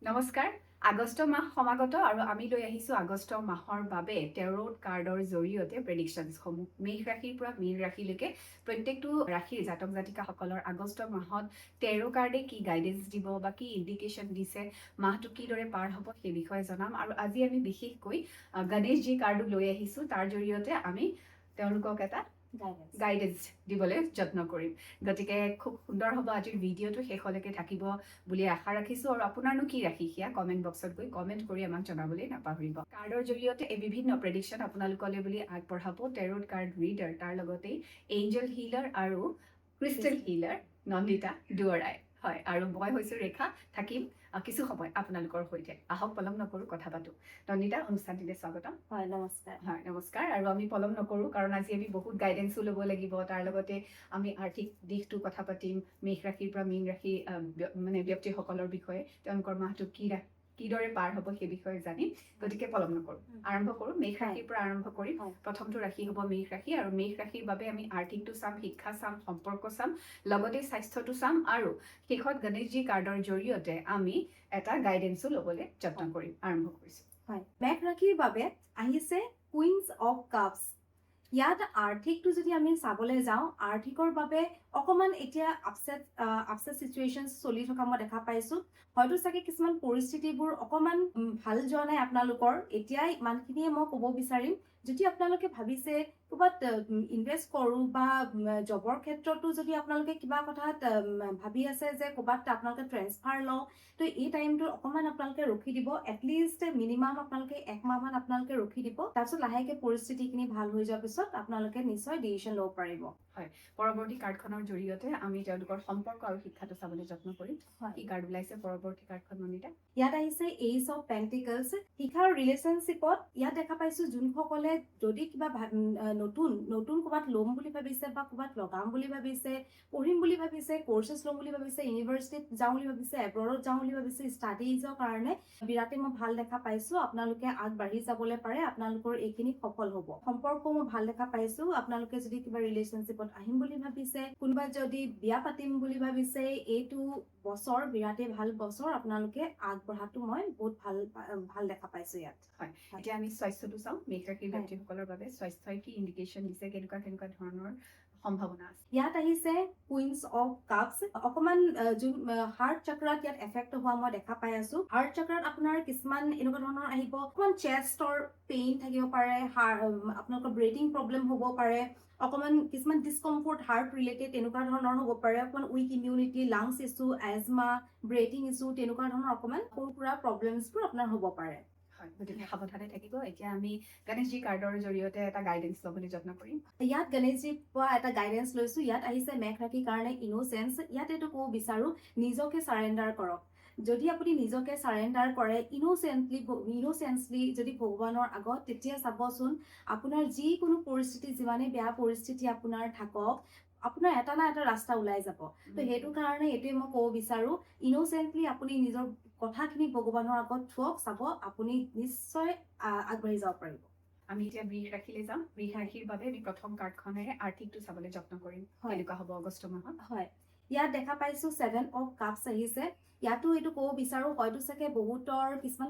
নমস্কাৰ। আগষ্ট মাহ সমাগত আৰু আমি লৈ আহিছোঁ আগষ্ট মাহৰ বাবে টেৰট কাৰ্ডৰ জৰিয়তে প্ৰেডিকশ্যনছসমূহ। মেষ ৰাশিৰ পৰা মীন ৰাশিলৈকে প্ৰত্যেকটো ৰাশিৰ জাতক জাতিকাসকলৰ আগষ্ট মাহত কাৰ্ডে কি গাইডেঞ্চ দিব বা কি ইণ্ডিকেশ্যন দিছে, মাহটো কিদৰে পাৰ হ'ব সেই বিষয়ে জনাম। আৰু আজি আমি বিশেষকৈ গণেশজী কাৰ্ডো লৈ আহিছোঁ, তাৰ জৰিয়তে আমি তেওঁলোকক এটা গাইডেঞ্চ দিবলৈ যত্ন কৰিম। গতিকে খুব সুন্দৰ হ'ব আজিৰ ভিডিঅ'টো, শেষলৈকে থাকিব বুলি আশা ৰাখিছোঁ। আৰু আপোনাৰনো কি ৰাশি সেয়া কমেণ্ট বক্সত গৈ কমেণ্ট কৰি আমাক জনাবলৈ নাপাহৰিব। কাৰ্ডৰ জৰিয়তে এই বিভিন্ন প্ৰেডিকশ্যন আপোনালোকলৈ বুলি আগবঢ়াব টেৰট কাৰ্ড ৰিডাৰ, তাৰ লগতেই এঞ্জেল হিলাৰ আৰু ক্ৰিষ্টেল হিলাৰ নন্দিতা দুৱৰাই। হয়, আৰু মই হৈছোঁ ৰেখা, থাকিম কিছু সময় আপোনালোকৰ সৈতে। আহক পলম নকৰোঁ, কথা পাতোঁ। নন্দিতা, অনুষ্ঠানটিলৈ স্বাগতম। হয়, নমস্কাৰ। হয়, নমস্কাৰ। আৰু আমি পলম নকৰোঁ, কাৰণ আজি আমি বহুত গাইডেঞ্চো ল'ব লাগিব। তাৰ লগতে আমি আৰ্থিক দিশটো কথা পাতিম, মেষ ৰাশিৰ পৰা মীন ৰাশি ব্যক্তিসকলৰ বিষয়ে, তেওঁলোকৰ মাহটো কিদৰে পাৰ হ'ব সেই বিষয়ে জানিম। গতিকে পলম নকৰোঁ, আৰম্ভ কৰোঁ। মেষ ৰাশিৰ পৰা আৰম্ভ কৰিম। প্ৰথমটো ৰাশি হ'ব মেষ ৰাশি, আৰু মেষ ৰাশিৰ বাবে আমি আৰ্থিকটো চাম, শিক্ষা চাম, সম্পৰ্ক চাম, লগতে স্বাস্থ্যটো চাম, আৰু শেষত গণেশজী কাৰ্ডৰ জৰিয়তে আমি এটা গাইডেঞ্চো ল'বলৈ যত্ন কৰিম। আৰম্ভ কৰিছোঁ। হয়, মেষ ৰাশিৰ বাবে আহিছে কুইন্স অফ কাপছ। ইয়াত আৰ্থিকটো যদি আমি চাবলৈ যাওঁ, আৰ্থিকৰ বাবে অকণমান এতিয়া আপছেট চিটুৱেশ্যন চলি থকা মই দেখা পাইছোঁ। হয়তো চাগে কিছুমান পৰিস্থিতিবোৰ অকণমান ভাল যোৱা নাই আপোনালোকৰ। এতিয়া ইমানখিনিয়ে মই ক'ব বিচাৰিম, যদি আপোনালোকে ভাবিছে ক'ৰবাত ইনভেষ্ট কৰোঁ বা জবৰ ক্ষেত্ৰতো যদি আপোনালোকে কিবা কথাত ভাবি আছে যে ক'ৰবাত আপোনালোকে ট্ৰেন্সফাৰ লওঁ, তো এই টাইমটো অকণমান আপোনালোকে ৰখি দিব। এটলিষ্ট মিনিমাম আপোনালোকে 1 মাহমান আপোনালোকে ৰখি দিব। তাৰপিছত লাহেকে পৰিস্থিতিখিনি ভাল হৈ যোৱাৰ পিছত আপোনালোকে নিশ্চয় ডিচিশ্যন ল'ব পাৰিব। হয়, পৰৱৰ্তী কাৰ্ডখনৰ জৰিয়তে আমি তেওঁলোকৰ সম্পৰ্ক আৰু শিক্ষাটো চাবলৈ যত্ন কৰিম। কি কাৰ্ড ওলাইছে পৰৱৰ্তী কাৰ্ডখন, নন্দিতা? ইয়াত আহিছে এইচ অফ পেণ্টিকলছ। শিক্ষাৰ ৰিলেশ্যনশ্বিপত ইয়াত দেখা পাইছোঁ যোনসকলে যদি কিবা নতুন ক'ৰবাত ল'ম বুলি ভাবিছে বা ক'ৰবাত লগাম বুলি ভাবিছে, পঢ়িম বুলি ভাবিছে, কৰ্চেছ ল'ম বুলি ভাবিছে, ইউনিভাৰ্চিটিত যাওঁ বুলি ভাবিছে, এব্ৰডত যাওঁ বুলি ভাবিছে, ষ্টাডিজৰ কাৰণে বিৰাটেই মই ভাল দেখা পাইছোঁ। আপোনালোকে আগবাঢ়ি যাবলৈ পাৰে, আপোনালোকৰ এইখিনি সফল হ'ব। সম্পৰ্ক মই ভাল দেখা পাইছোঁ। আপোনালোকে যদি কিবা ৰিলেশ্যনশ্বিপত আহিম বুলি ভাবিছে, কোনোবাই যদি বিয়া পাতিম বুলি ভাবিছে, এইটো বছৰ বিৰাটেই ভাল বছৰ, আপোনালোকে আগবঢ়াটো মই বহুত ভাল দেখা পাইছোঁ ইয়াত। হয়, এতিয়া আমি স্বাস্থ্যটো চাওঁ। মেষ ৰাশিৰ ব্যক্তিসকলৰ বাবে স্বাস্থ্যই কি ইণ্ডিকেশ্যন দিছে, কেনেকুৱা ধৰণৰ সম্ভাৱনা আছে? ইয়াত আহিছে কুইন্স অফ কাপছ। অকণমান হাৰ্ট চাক্ৰাত ইয়াত এফেক্ট হোৱা মই দেখা পাই আছোঁ। হাৰ্ট চাক্ৰাত আপোনাৰ কিছুমান এনেকুৱা ধৰণৰ আহিব, অকণমান চেষ্টৰ পেইন থাকিব পাৰে, আপোনালোকৰ ব্ৰিথিং প্ৰব্লেম হ'ব পাৰে, অকণমান কিছুমান ডিছকমফৰ্ট হাৰ্ট ৰিলেটেড তেনেকুৱা ধৰণৰ হ'ব পাৰে, অকণমান weak immunity, lungs issue, asthma, breathing issue, তেনেকুৱা ধৰণৰ অকণমান সৰু সুৰা প্ৰব্লেমছবোৰ আপোনাৰ হ'ব পাৰে। হয়, গতিকে সাৱধানে থাকিব। এতিয়া আমি গণেশজী কাৰ্ডৰ জৰিয়তে এটা গাইডেঞ্চ ল'বলৈ যত্ন কৰিম। ইয়াত গণেশজীৰ পৰা এটা গাইডেঞ্চ লৈছোঁ। ইয়াত আহিছে মেষ ৰাশিৰ কাৰণে ইনোচেঞ্চ। ইয়াত এইটো ক'ব বিচাৰোঁ, নিজকে চাৰেণ্ডাৰ কৰক। যদি আপুনি নিজকে চাৰেণ্ডাৰ কৰে ইনোচেন্টলি যদি ভগৱানৰ আগত, তেতিয়া চাবচোন আপোনাৰ যিকোনো পৰিস্থিতি, যিমানেই বেয়া পৰিস্থিতি আপোনাৰ থাকক, আপোনাৰ এটা না এটা ৰাস্তা ওলাই যাব। তো সেইটো কাৰণে এইটোৱে মই ক'ব বিচাৰোঁ, ইনোচেন্টলি আপুনি নিজৰ কথাখিনি ভগৱানৰ আগত থওক, চাব আপুনি নিশ্চয় আগবাঢ়ি যাব পাৰিব। আমি এতিয়া বৃষ ৰাশিলৈ যাম। বৃষ ৰাশিৰ বাবে আমি প্ৰথম কাৰ্ডখনেৰে আৰ্থিকটো চাবলৈ যত্ন কৰিম। কেনেকুৱা হ'ব আগষ্ট মাহত? হয়, ইয়াত দেখা পাইছোঁ 7 অফ কাপছ আহিছে। ইয়াতো এইটো ক'ব বিচাৰোঁ, হয়তো চাগে বহুতৰ কিছুমান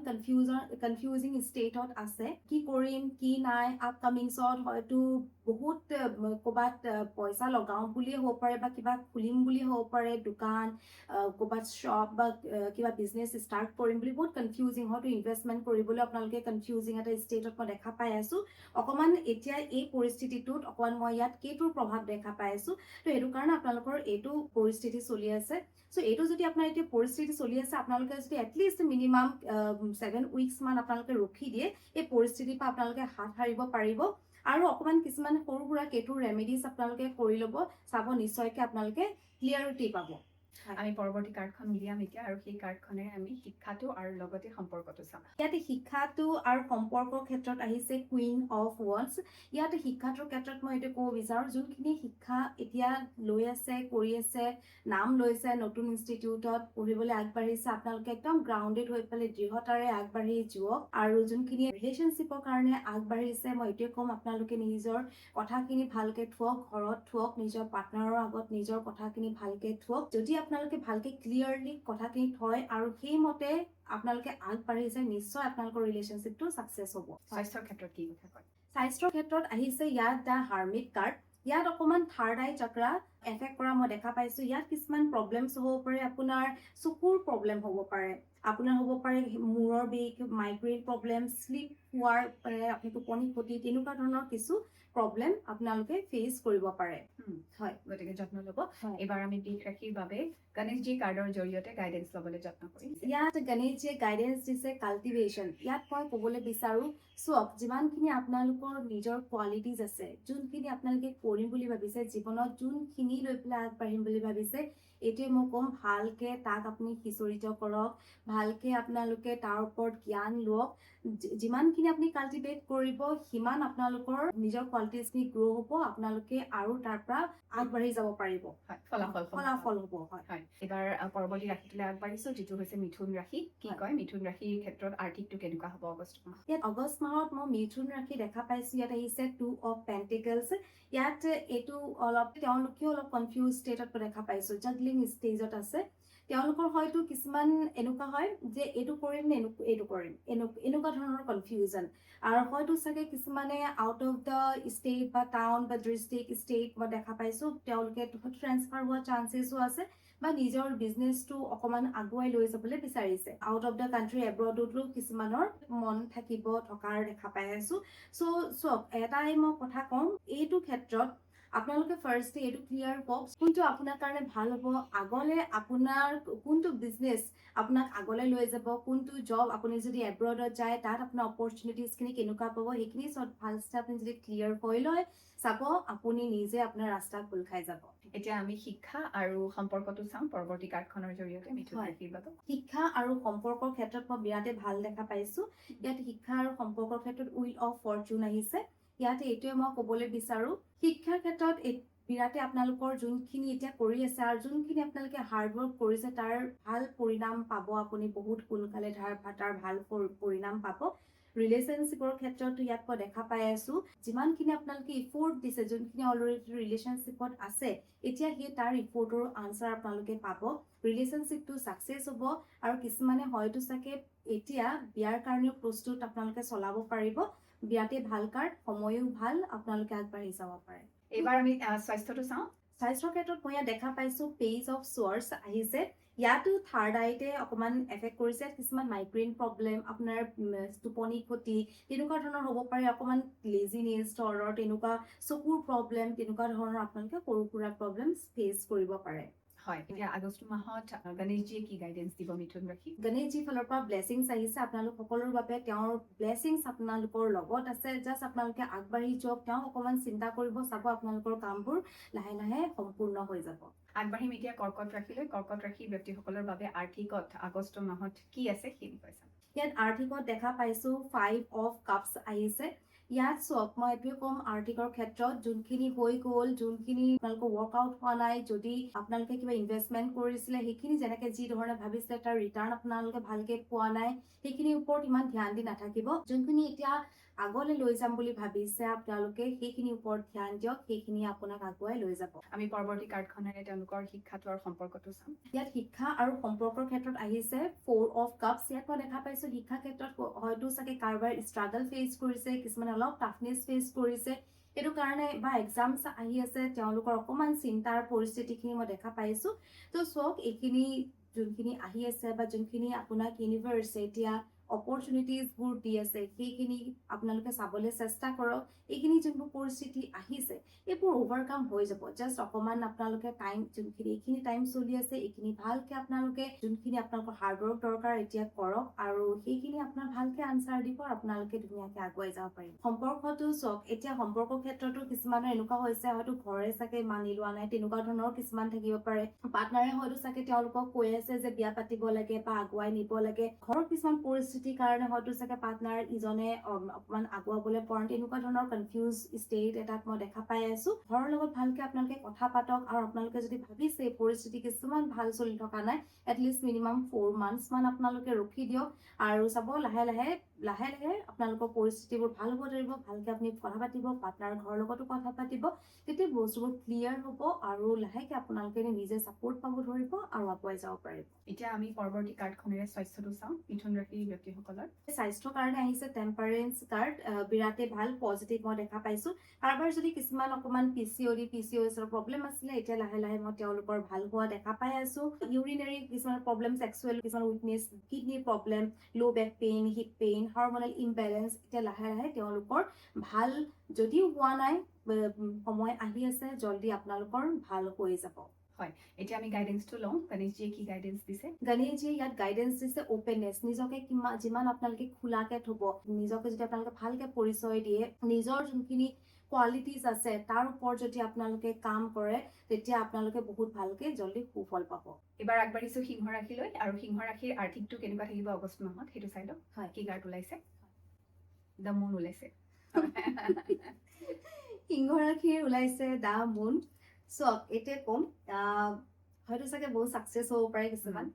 কনফিউজিং ষ্টেটত আছে, কি কৰিম কি নাই। আপকামিংছত হয়তো বহুত ক'ৰবাত পইচা লগাওঁ বুলিয়ে হ'ব পাৰে, বা কিবা খুলিম বুলিয়ে হ'ব পাৰে, দোকান, ক'ৰবাত শ্বপ বা কিবা বিজনেছ ষ্টাৰ্ট কৰিম বুলি বহুত কনফিউজিং, হয়তো ইনভেষ্টমেণ্ট কৰিবলৈ আপোনালোকে কনফিউজিং এটা ষ্টেটত মই দেখা পাই আছোঁ। অকণমান এতিয়া এই পৰিস্থিতিটোত অকণমান মই ইয়াত কেইটোৰ প্ৰভাৱ দেখা পাই আছোঁ। তো সেইটো কাৰণে আপোনালোকৰ এইটো পৰিস্থিতি চলি আছে। চ' এইটো যদি আপোনাৰ এতিয়া পৰিস্থিতি চলি আছে, আপোনালোকে যদি এটলিষ্ট মিনিমাম 7 উইকছমান আপোনালোকে ৰখি দিয়ে, এই পৰিস্থিতিৰ পৰা আপোনালোকে হাত সাৰিব পাৰিব। আৰু অকণমান কিছুমান সৰু সুৰা কেইটোৰ ৰেমেডিজ আপোনালোকে কৰি ল'ব, চাব নিশ্চয়কৈ আপোনালোকে ক্লিয়াৰিটি পাব। আমি পৰৱৰ্তী কাৰ্ডখন উলিয়াম এতিয়া, আৰু সেই কাৰ্ডখনেৰে আমি শিক্ষাটো আৰু লগতে সম্পৰ্কটো চাম। ইয়াতে শিক্ষাটো আৰু সম্পৰ্কৰ ক্ষেত্ৰত আহিছে কুইন অফ ৱাণ্ডছ। ইয়াতে শিক্ষাটোৰ ক্ষেত্ৰত মই এইটো ক'ব বিচাৰোঁ, যোনখিনি শিক্ষা এতিয়া লৈ আছে, কৰি আছে, নাম লৈছে, নতুন ইনষ্টিটিউটত পঢ়িবলৈ আগবাঢ়িছে, আপোনালোকে একদম গ্ৰাউণ্ডেড হৈ পেলাই দৃঢ়তাৰে আগবাঢ়ি যাওক। আৰু যোনখিনি ৰিলেশ্যনশ্বিপৰ কাৰণে আগবাঢ়িছে, মই এইটোৱে ক'ম, আপোনালোকে নিজৰ কথাখিনি ভালকে থওক, ঘৰত থওক, নিজৰ পাৰ্টনাৰৰ আগত নিজৰ কথাখিনি ভালকে থওক। যদি আপোনালোকে ভালকে ক্লিয়াৰলি কথাখিনি থয় আৰু সেইমতে আপোনালোকে আগবাঢ়িছে, নিশ্চয় আপোনালোকৰ ৰিলেশ্যনশ্বিপটো ছাকচেছ হ'ব। স্বাস্থ্যৰ ক্ষেত্ৰত কি কথা কয়? স্বাস্থ্যৰ ক্ষেত্ৰত আহিছে ইয়াত দ্য হাৰ্মিট কাৰ্ড। ইয়াত অকণমান থাৰ্ড আই চক্ৰা এফেক্ট কৰা মই দেখা পাইছো। ইয়াত কিছুমান প্ৰব্লেমছ হ'ব পাৰে, আপোনাৰ চকুৰ প্ৰব্লেম হ'ব পাৰে, আপোনাৰ হ'ব পাৰে মূৰৰ বিষ, মাইগ্ৰেইন প্ৰব্লেম, শ্লিপ হোৱাৰ আপুনি টোপনি ক্ষতি, তেনেকুৱা ধৰণৰ কিছু প্ৰব্লেম আপোনালোকে ফেচ কৰিব পাৰে। হয়, গতিকে যত্ন ল'ব। হয়। এবাৰ আমি বিষ ৰাশিৰ বাবে গণেশজী কাৰ্ডৰ জৰিয়তে গাইডেন্স ল'বলৈ যত্ন কৰিম। ইয়াত গণেশজীয়ে গাইডেন্স দিছে কাল্টিভেশ্যন। ইয়াত মই ক'বলৈ বিচাৰোঁ, চাওক যিমানখিনি আপোনালোকৰ নিজৰ কোৱালিটিজ আছে, যোনখিনি আপোনালোকে কৰিম বুলি ভাবিছে জীৱনত, যোনখিনি লৈ পেলাই আগবাঢ়িম বুলি ভাবিছে, এইটোৱে মই ক'ম ভালকে তাক আপুনি সিঁচৰিত কৰক, ভালকে আপোনালোকে তাৰ ওপৰত জ্ঞান লওক। যিমানখিনি আপুনি কাল্টিভেট কৰিব, সিমান আপোনালোকৰ নিজৰ কোৱালিটিজখিনি গ্ৰ' হ'ব, আপোনালোকে আৰু তাৰ পৰা আগবাঢ়ি যাব পাৰিব। ফলাফল হ'ব। হয়, এইবাৰ পৰৱৰ্তী ৰাশিটোলৈ আগবাঢ়িছো, যিটো হৈছে মিথুন ৰাশি। কি কয় মিথুন ৰাশিৰ ক্ষেত্ৰত আৰ্থিকটো কেনেকুৱা হ'ব আগষ্ট মাহ? ইয়াত আগষ্ট মাহত মই মিথুন ৰাশি দেখা পাইছো। ইয়াত আহিছে 2 of Pentacles। ইয়াত এইটো তেওঁলোকেও অলপ কনফিউজ ষ্টেটত দেখা পাইছো, জাগলিং ষ্টেজত আছে। তেওঁলোকৰ হয়তো কিছুমান এনেকুৱা হয় যে এইটো কৰিম নে এইটো কৰিম, এনেকুৱা ধৰণৰ কনফিউজন। আৰু হয়তো চাগে কিছুমানে আউট অফ দ্য ষ্টেট বা টাউন বা ডিষ্ট্ৰিক্ট ষ্টেট মই দেখা পাইছো, তেওঁলোকে ট্ৰেন্সফাৰ হোৱা চান্সেছো আছে বা নিজৰ বিজনেছটো অকণমান আগুৱাই লৈ যাবলৈ বিচাৰিছে। আউট অফ দ্য কাণ্ট্ৰি এব্ৰডতো কিছুমানৰ মন থকাৰ দেখা পাই আছো। চাওক, এটাই মই কথা কওঁ, এইটো ক্ষেত্ৰত আপোনালোকে ফাৰ্ষ্টে এইটো ক্লিয়াৰ কৰক কোনটো আপোনাৰ কাৰণে ভাল হ'ব, আগলৈ আপোনাৰ কোনটো বিজনেছ আপোনাক আগলৈ লৈ যাব, কোনটো জব আপুনি যদি এব্ৰডত যায় তাত আপোনাৰ অপৰচুনিটিজখিনি কেনেকুৱা পাব, সেইখিনি চব ভালছে আপুনি যদি ক্লিয়াৰ কৰি লয়, চাব আপুনি নিজে আপোনাৰ ৰাস্তা খোল খাই যাব। এতিয়া আমি শিক্ষা আৰু সম্পৰ্কটো চাম পৰৱৰ্তী কাৰ্ডখনৰ জৰিয়তে মিথুন ৰাশিৰ বাবে। শিক্ষা আৰু সম্পৰ্কৰ ক্ষেত্ৰত মই বিৰাটেই ভাল দেখা পাইছো। ইয়াত শিক্ষা আৰু সম্পৰ্কৰ ক্ষেত্ৰত উইল অফ ফৰচুন আহিছে। ইয়াত এইটোৱে মই ক'বলৈ বিচাৰো, শিক্ষাৰ ক্ষেত্ৰত বিৰাটে আপোনালোকৰ যোনখিনি এতিয়া কৰি আছে আৰু যোনখিনি আপোনালোকে হাৰ্ডৱৰ্ক কৰিছে তাৰ ভাল পৰিণাম পাব, আপুনি বহুত সোনকালে তাৰ ভাল পৰিণাম পাব। ৰিলেশ্যনশ্বিপৰ ক্ষেত্ৰতো ইয়াত মই দেখা পাই আছো, যিমানখিনি আপোনালোকে ইফৰ্ট দিছে, যোনখিনি অলৰেডি ৰিলেশ্যনশ্বিপত আছে, এতিয়া সেই তাৰ ইফৰ্টৰ আনচাৰ আপোনালোকে পাব, ৰিলেশ্যনশ্বিপটো ছাকচেছ হ'ব। আৰু কিছুমানে হয়তো চাগে এতিয়া বিয়াৰ কাৰণেও প্ৰস্তুত আপোনালোকে চলাব পাৰিব। বিৰাটেই ভাল কাৰ্ড, সময়ো ভাল, আপোনালোকে আগবাঢ়ি যাব পাৰে। এইবাৰ আমি স্বাস্থ্যটো চাওঁ। স্বাস্থ্যৰ ক্ষেত্ৰত মই ইয়াত দেখা পাইছো পেজ অফ স্বৰ্ডছ আহিছে। ইয়াতো থাৰ্ড আইতে অকণমান এফেক্ট কৰিছে। কিছুমান মাইগ্ৰেইন প্ৰব্লেম, আপোনাৰ টোপনি ক্ষতি, তেনেকুৱা ধৰণৰ হ'ব পাৰে, অকণমান লেজিনেছ ধৰণৰ, তেনেকুৱা চকুৰ প্ৰব্লেম, তেনেকুৱা ধৰণৰ আপোনালোকে সৰু সুৰা প্ৰব্লেম ফেচ কৰিব পাৰে। হয়, এতিয়া আগষ্ট মাহত গণেশজীয়ে কি গাইডেন্স দিব মিথুন ৰাশি? গণেশজীৰ ফালৰ পৰা ব্লেছিংছ আহিছে আপোনালোক সকলোৰ বাবে। তেওঁৰ ব্লেছিংছ আপোনালোকৰ লগত আছে, জাষ্ট আপোনালোকে আগবাঢ়ি যাওক, তেওঁ অকণমান চিন্তা কৰিব, চাব আপোনালোকৰ কামবোৰ লাহে লাহে সম্পূৰ্ণ হৈ যাব। আগবাঢ়িম এতিয়া কৰ্কট ৰাশিলৈ। কৰ্কট ৰাশিৰ ব্যক্তিসকলৰ বাবে আৰ্থিকত আগষ্ট মাহত কি আছে সেই বিষয়ে চাম। ইয়াত আৰ্থিকত দেখা পাইছো 5 of Cups আহিছে। ইয়াত চাওক, মই এইটোৱে ক'ম, আৰ্থিকৰ ক্ষেত্ৰত যোনখিনি হৈ গ'ল, যোনখিনি আপোনালোকৰ ৱৰ্কআউট হোৱা নাই, যদি আপোনালোকে কিবা ইনভেষ্টমেণ্ট কৰিছিলে, সেইখিনি যেনেকে যি ধৰণে ভাবিছিলে তাৰ ৰিটাৰ্ণ আপোনালোকে ভালকে পোৱা নাই, সেইখিনিৰ ওপৰত ইমান ধ্যান দি নাথাকিব। যোনখিনি এতিয়া আগলৈ লৈ যাম বুলি ভাবিছে আপোনালোকে, সেইখিনিৰ ওপৰত ধ্যান দিয়ক, সেইখিনি আপোনাক আগুৱাই লৈ যাব। আমি পৰৱৰ্তী কাৰ্ডখনেৰে তেওঁলোকৰ শিক্ষাটো আৰু সম্পৰ্কটো চাম। ইয়াত শিক্ষা আৰু সম্পৰ্কৰ ক্ষেত্ৰত আহিছে 4 of Cups। ইয়াত মই দেখা পাইছো শিক্ষা ক্ষেত্ৰত হয়তো চাগে কাৰোবাৰ ষ্ট্ৰাগল ফেচ কৰিছে, কিছুমানে অলপ টাফনেছ ফেচ কৰিছে, সেইটো কাৰণে বা এক্সামছ আহি আছে, তেওঁলোকৰ অকণমান চিন্তাৰ পৰিস্থিতিখিনি মই দেখা পাইছো। তো চাওক, এইখিনি যোনখিনি আহি আছে বা যোনখিনি আপোনাক ইউনিভাৰ্ছে এতিয়া অপৰচুনিটিজবোৰ দি আছে, সেইখিনি আপোনালোকে চাবলৈ চেষ্টা কৰক। এইখিনি যোনবোৰ পৰিস্থিতি আহিছে, এইবোৰ অভাৰকাম হৈ যাব। জাষ্ট অকণমান আপোনালোকে এইখিনি টাইম চলি আছে, এইখিনি ভালকে আপোনালোকে যোনখিনি আপোনালোকৰ হাৰ্ডৱৰ্ক দৰকাৰ এতিয়া কৰক, আৰু সেইখিনি আপোনাৰ ভালকে আনচাৰ দিব, আপোনালোকে ধুনীয়াকে আগুৱাই যাব পাৰিব। সম্পৰ্কটো চাওক, এতিয়া সম্পৰ্কৰ ক্ষেত্ৰতো কিছুমানৰ এনেকুৱা হৈছে, হয়তো ঘৰে চাগে মানি লোৱা নাই, তেনেকুৱা ধৰণৰ কিছুমান থাকিব পাৰে। পাৰ্টনাৰে হয়তো চাগে তেওঁলোকক কৈ আছে যে বিয়া পাতিব লাগে বা আগুৱাই নিব লাগে, ঘৰৰ কিছুমান পৰিস্থিতিৰ কাৰণে হয়তো চাগে পাৰ্টনাৰ ইজনে অকণমান আগুৱাবলৈ পৰা, তেনেকুৱা ধৰণৰ কনফিউজ ষ্টেট এটাত মই দেখা পাই আছো। ঘৰৰ লগত ভালকে আপোনালোকে কথা পাতক, আৰু আপোনালোকে যদি ভাবিছে এই পৰিস্থিতি কিছুমান ভাল চলি থকা নাই, এটলিষ্ট মিনিমাম 4 months মান আপোনালোকে ৰখি দিয়ক, আৰু চাব লাহে লাহে লাহে লাহে আপোনালোকৰ পৰিস্থিতিবোৰ ভাল হ'ব ধৰিব, ভালকে আপুনি কথা পাতিব, পাৰ্টনাৰ ঘৰৰ লগতো কথা পাতিব, তেতিয়া বস্তুবোৰ ক্লিয়াৰ হ'ব আৰু লাহেকে আপোনালোকে নিজে ছাপোৰ্ট পাব ধৰিব আৰু আগুৱাই যাব পাৰিব। এতিয়া আমি পৰৱৰ্তী কাৰ্ডখনেৰে স্বাস্থ্যটো চাওঁ মিথুন ৰাশিৰ ব্যক্তিসকলৰ। স্বাস্থ্যৰ কাৰণে আহিছে টেম্পাৰেঞ্চ কাৰ্ড, বিৰাটেই ভাল পজিটিভ মই দেখা পাইছো। কাৰোবাৰ যদি কিছুমান অকমান PCOSৰ প্ৰব্লেম আছিলে, এতিয়া লাহে লাহে মই তেওঁলোকৰ ভাল হোৱা দেখা পাই আছো। ইউৰিনাৰী কিছুমান প্ৰব্লেম, সেক্সুৱেল কিছুমান উইকনেছ, কিডনিৰ problem, low' back pain, hip pain, hormonal imbalance, এতিয়া লাহে লাহে তেওঁলোকৰ ভাল, যদিও হোৱা নাই সময় আহি আছে, জল্দি আপোনালোকৰ ভাল হৈ যাব। এতিয়া আমি গাইডেন্সটো লওঁ, গণেশজীয়ে কি গাইডেন্স দিছে? গণেশজীয়ে ইয়াত গাইডেন্স দিছে অপেননেছ, নিজকে যিমান আপোনালোকে খোলাকে থব, নিজকে যদি আপোনালোকে ভালকে পৰিচয় দিয়ে, নিজৰ যোনখিনি কোৱালিটিজ আছে তাৰ ওপৰত যদি আপোনালোকে কাম কৰে, তেতিয়া আপোনালোকে বহুত ভালকে জল্দি সুফল পাব। এবাৰ আগবাঢ়িছো সিংহ ৰাশিলৈ, আৰু সিংহ ৰাশিৰ আৰ্থিকটো কেনেকুৱা থাকিব আগষ্ট মাহত সেইটো চাই লওঁ। কি কাৰ্ড ওলাইছে? দ্য মুন ওলাইছে। সিংহ ৰাশিৰ ওলাইছে দ্য মুন। চক এতিয়া কম, হয়তো চাগে বহুত ছাকচেছ হ'ব পাৰে কিছুমান,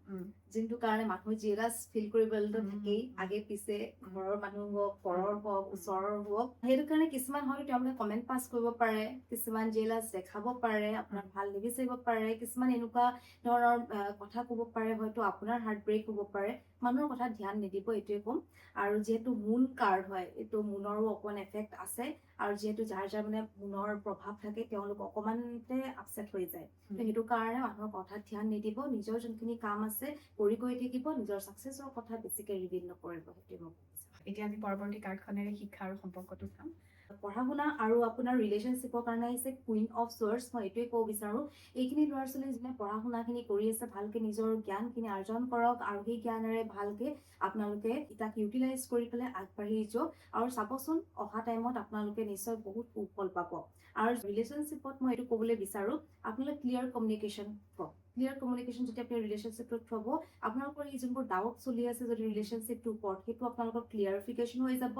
যোনটো কাৰণে মানুহ জিৰাছ ফিল কৰিবলৈতো থাকেই, আগে পিছে ঘৰৰ মানুহ হওক, পৰৰ হওক, ওচৰৰ হওক, সেইটো কাৰণে কিছুমান হয়তো তেওঁলোকে কমেণ্ট পাছ কৰিব পাৰে, কিছুমান জেলাছ দেখাব পাৰে, আপোনাক ভাল নিবিচাৰিব পাৰে, কিছুমান এনেকুৱা ধৰণৰ কথা ক'ব পাৰে, হয়তো আপোনাৰ হাৰ্ট ব্ৰেক হ'ব পাৰে। মানুহৰ কথা ধ্যান নিদিব, এইটোৱে ক'ম। আৰু যিহেতু মুন কাৰ্ড হয়, এইটো মুনৰো অকণমান এফেক্ট আছে, আৰু যিহেতু যাৰ যাৰ মানে মুনৰ প্ৰভাৱ থাকে, তেওঁলোক অকণমানতে আপছেট হৈ যায়। সেইটো কাৰণে মানুহৰ কথাত ধ্যান নিদিব, নিজৰ যোনখিনি কাম আছে কৰি গৈ থাকিব, নিজৰ ছাকচেছৰ কথা বেছিকে ৰিভিল নকৰিব, সেইটোৱে মোক। এতিয়া আমি পৰৱৰ্তী কাৰ্ডখনেৰে শিক্ষা আৰু সম্পৰ্কটো চাম। পঢ়া শুনা আৰু আপোনাৰ ৰিলেশ্যনশ্বিপৰ কাৰণে আহিছে কুইন অফ শ্বৰ্ডছ। মই এইটোৱে ক'ব বিচাৰোঁ, এইখিনি ল'ৰা ছোৱালী যোনে পঢ়া শুনাখিনি কৰি আছে, ভালকে নিজৰ জ্ঞানখিনি অৰ্জন কৰক, আৰু সেই জ্ঞানেৰে ভালকে আপোনালোকে তাক ইউটিলাইজ কৰি পেলাই আগবাঢ়ি যাওক, আৰু চাবচোন অহা টাইমত আপোনালোকে নিশ্চয় বহুত সুফল পাব। আৰু ৰিলেশ্যনশ্বিপত মই এইটো ক'বলৈ বিচাৰোঁ, আপোনালোকে ক্লিয়াৰ কমিউনিকেশ্যন কৰক। ক্লিয়াৰ কমিউনিকেশ্যন যেতিয়া আপুনি ৰিলেশ্যনশ্বিপটোত থ'ব, আপোনালোকৰ এই যোনবোৰ ডাউট চলি আছে যদি ৰিলেশ্যনশ্বিপটোৰ ওপৰত, সেইটো আপোনালোকৰ ক্লিয়াৰিফিকেশ্যন হৈ যাব।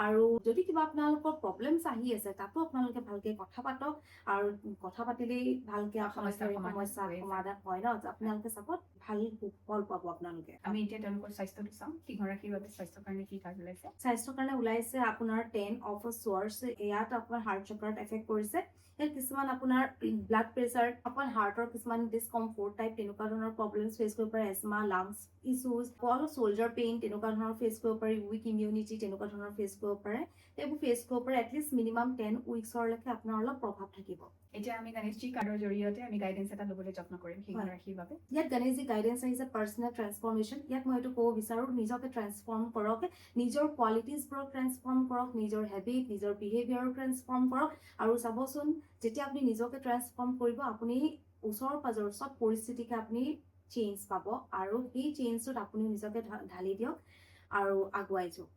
আৰু যদি কিবা আপোনালোকৰ প্ৰব্লেমছ আহি আছে, তাতো আপোনালোকে ভালকে কথা পাতক, আৰু কথা পাতিলেই ভালকে সমস্যাৰ সমাধান হয় ন, আপোনালোকে চাব ভাল সুফল পাব আপোনালোকে। আমি এতিয়া তেওঁলোকৰ স্বাস্থ্যটো চাওঁ। সিংহ ৰাশিৰ বাবে স্বাস্থ্যৰ কাৰণে কি কাৰ্ড ওলাইছে? স্বাস্থ্যৰ কাৰণে ওলাইছে আপোনাৰ 10 অফ শ্বৰ্ডছ। ইয়াত আপোনাৰ হাৰ্ট চক্ৰত এফেক্ট কৰিছে। ইয়াত কিছুমান আপোনাৰ ব্লাড প্ৰেছাৰ, আপোনাৰ হাৰ্টৰ কিছুমান ডিছকমফৰ্ট টাইপ তেনেকুৱা ধৰণৰ প্ৰব্লেমছ ফেচ কৰিব পাৰে, এজমা, লাংছ ইছ্যুজ, অলপ চ'ল্জাৰ পেইন তেনেকুৱা ধৰণৰ ফেচ কৰিব পাৰি, উইক ইমিউনিটি তেনেকুৱা ধৰণৰ ফেচ কৰিব পাৰে। এইবোৰ ফেচ কৰিব পাৰে, এটলিষ্ট মিনিমাম 10 উইকছৰলৈকে আপোনাৰ অলপ প্ৰভাৱ থাকিব। এতিয়া আমি গণেশজী কাৰ্ডৰ জৰিয়তে আমি গাইডেন্স এটা ল'বলৈ যত্ন কৰিম সিংহ ৰাশিৰ বাবে। ইয়াত গণেশজী গাইডেন্স আহিছে পাৰ্চনেল ট্ৰান্সফৰ্মেশ্যন। ইয়াত মই এইটো ক'ব বিচাৰোঁ, নিজকে ট্ৰান্সফৰ্ম কৰক, নিজৰ কোৱালিটিজবোৰক ট্ৰান্সফৰ্ম কৰক, নিজৰ হেবিট, নিজৰ বিহেভিয়াৰক ট্ৰান্সফৰ্ম কৰক, আৰু চাবচোন যেতিয়া আপুনি নিজকে ট্ৰান্সফৰ্ম কৰিব, আপুনি ওচৰ পাজৰ চব পৰিস্থিতিকে আপুনি চেঞ্জ পাব, আৰু সেই চেঞ্জটোত আপুনি নিজকে ঢালি দিয়ক আৰু আগুৱাই যাওক।